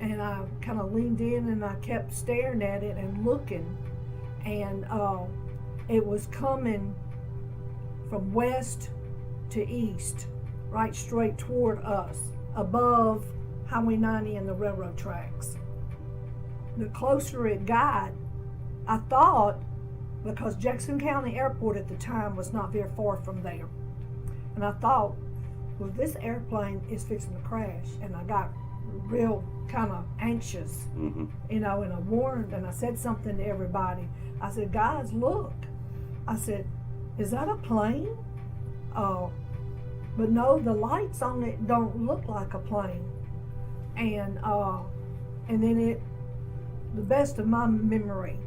And I kind of leaned in and I kept staring at it and looking. And it was coming from west to east, right straight toward us, above Highway 90 and the railroad tracks. The closer it got, I thought, because Jackson County Airport at the time was not very far from there, and I thought, well, this airplane is fixing to crash. And I got real kind of anxious, Mm-hmm. and I warned, and I said something to everybody. I said, guys, look. I said, is that a plane? But no, the lights on it don't look like a plane. And then the best of my memory,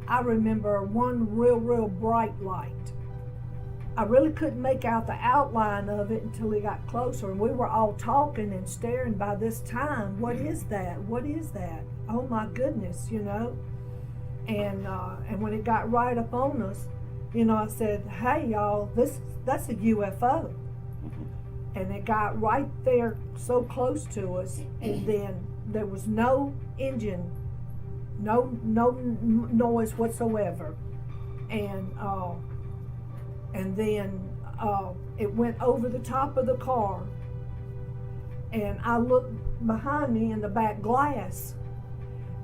I remember one real bright light. I really couldn't make out the outline of it until it got closer, and we were all talking and staring by this time. What is that? What is that? Oh my goodness, you know? And when it got right up on us, you know, I said, hey y'all, that's a UFO. And it got right there so close to us, and then there was no engine, no noise whatsoever. And then it went over the top of the car, and I looked behind me in the back glass,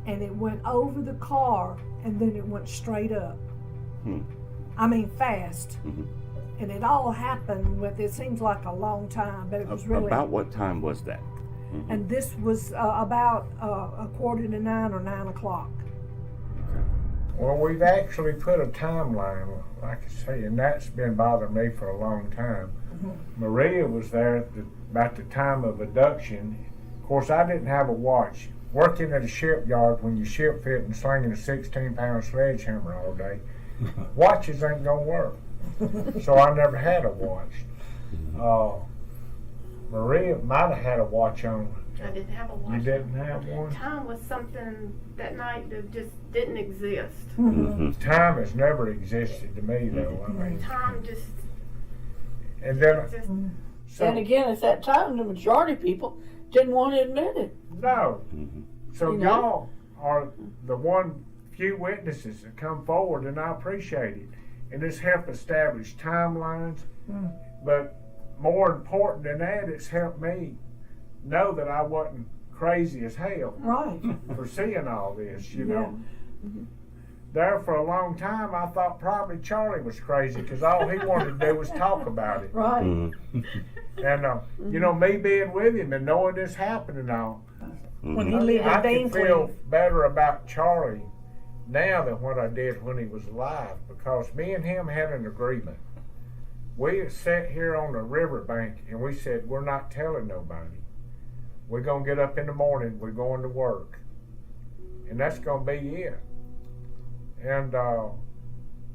and it went over the car, and then it went straight up. I mean, fast. Mm-hmm. And it all happened with, it seems like a long time, but it was really... About what time was that? Mm-hmm. And this was about 8:45 or 9 o'clock. Well, we've actually put a timeline, like I say, and that's been bothering me for a long time. Mm-hmm. Maria was there about the time of abduction. Of course, I didn't have a watch. Working at a shipyard when you ship fit and slinging a 16-pound sledgehammer all day, watches ain't gonna work. So I never had a watch. Maria might have had a watch on. I didn't have a watch. You didn't have one? Time was something that night that just didn't exist. Mm-hmm. Time has never existed to me, though. I mean, Time just, and then just so, And again, at that time, the majority of people didn't want to admit it. no. Mm-hmm. So You know? y'all are the one few witnesses that come forward, and I appreciate it. And it's helped establish timelines, but more important than that, it's helped me know that I wasn't crazy as hell Right. for seeing all this, you know. there for a long time, I thought probably Charlie was crazy because all he wanted to do was talk about it. Right. And, you know, me being with him and knowing this happened and all, When he lived I in can feel Dinkley. better about Charlie now than what I did when he was alive, because me and him had an agreement. We sat here on the riverbank and we said, we're not telling nobody. We're going to get up in the morning, we're going to work. And that's going to be it. And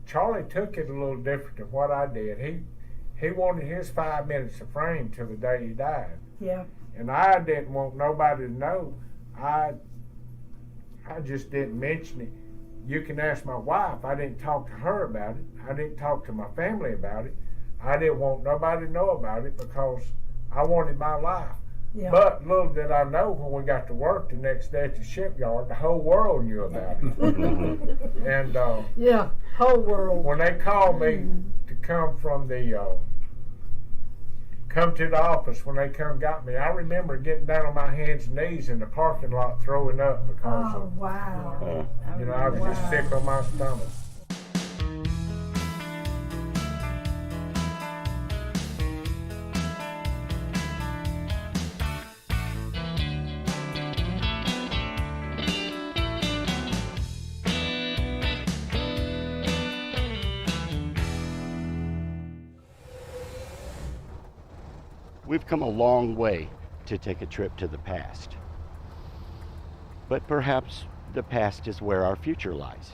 Charlie took it a little different than what I did. He wanted his 5 minutes of fame till the day he died. Yeah. And I didn't want nobody to know. I just didn't mention it. You can ask my wife. I didn't talk to her about it. I didn't talk to my family about it. I didn't want nobody to know about it because I wanted my life. Yeah. But little did I know, when we got to work the next day at the shipyard, the whole world knew about it. And Yeah, whole world. when they called me to come from the come to the office, when they come got me, I remember getting down on my hands and knees in the parking lot throwing up because Oh, of, wow. you know, I was just sick on my stomach. We've come a long way to take a trip to the past. But perhaps the past is where our future lies.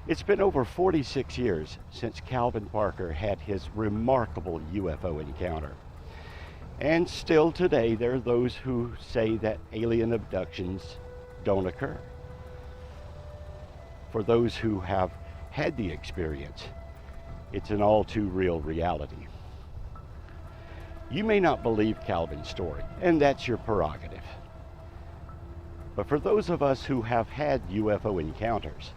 It's been over 46 years since Calvin Parker had his remarkable UFO encounter. And still today, there are those who say that alien abductions don't occur. For those who have had the experience, it's an all too real reality. You may not believe Calvin's story, and that's your prerogative. But for those of us who have had UFO encounters,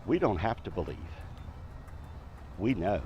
we don't have to believe. We know.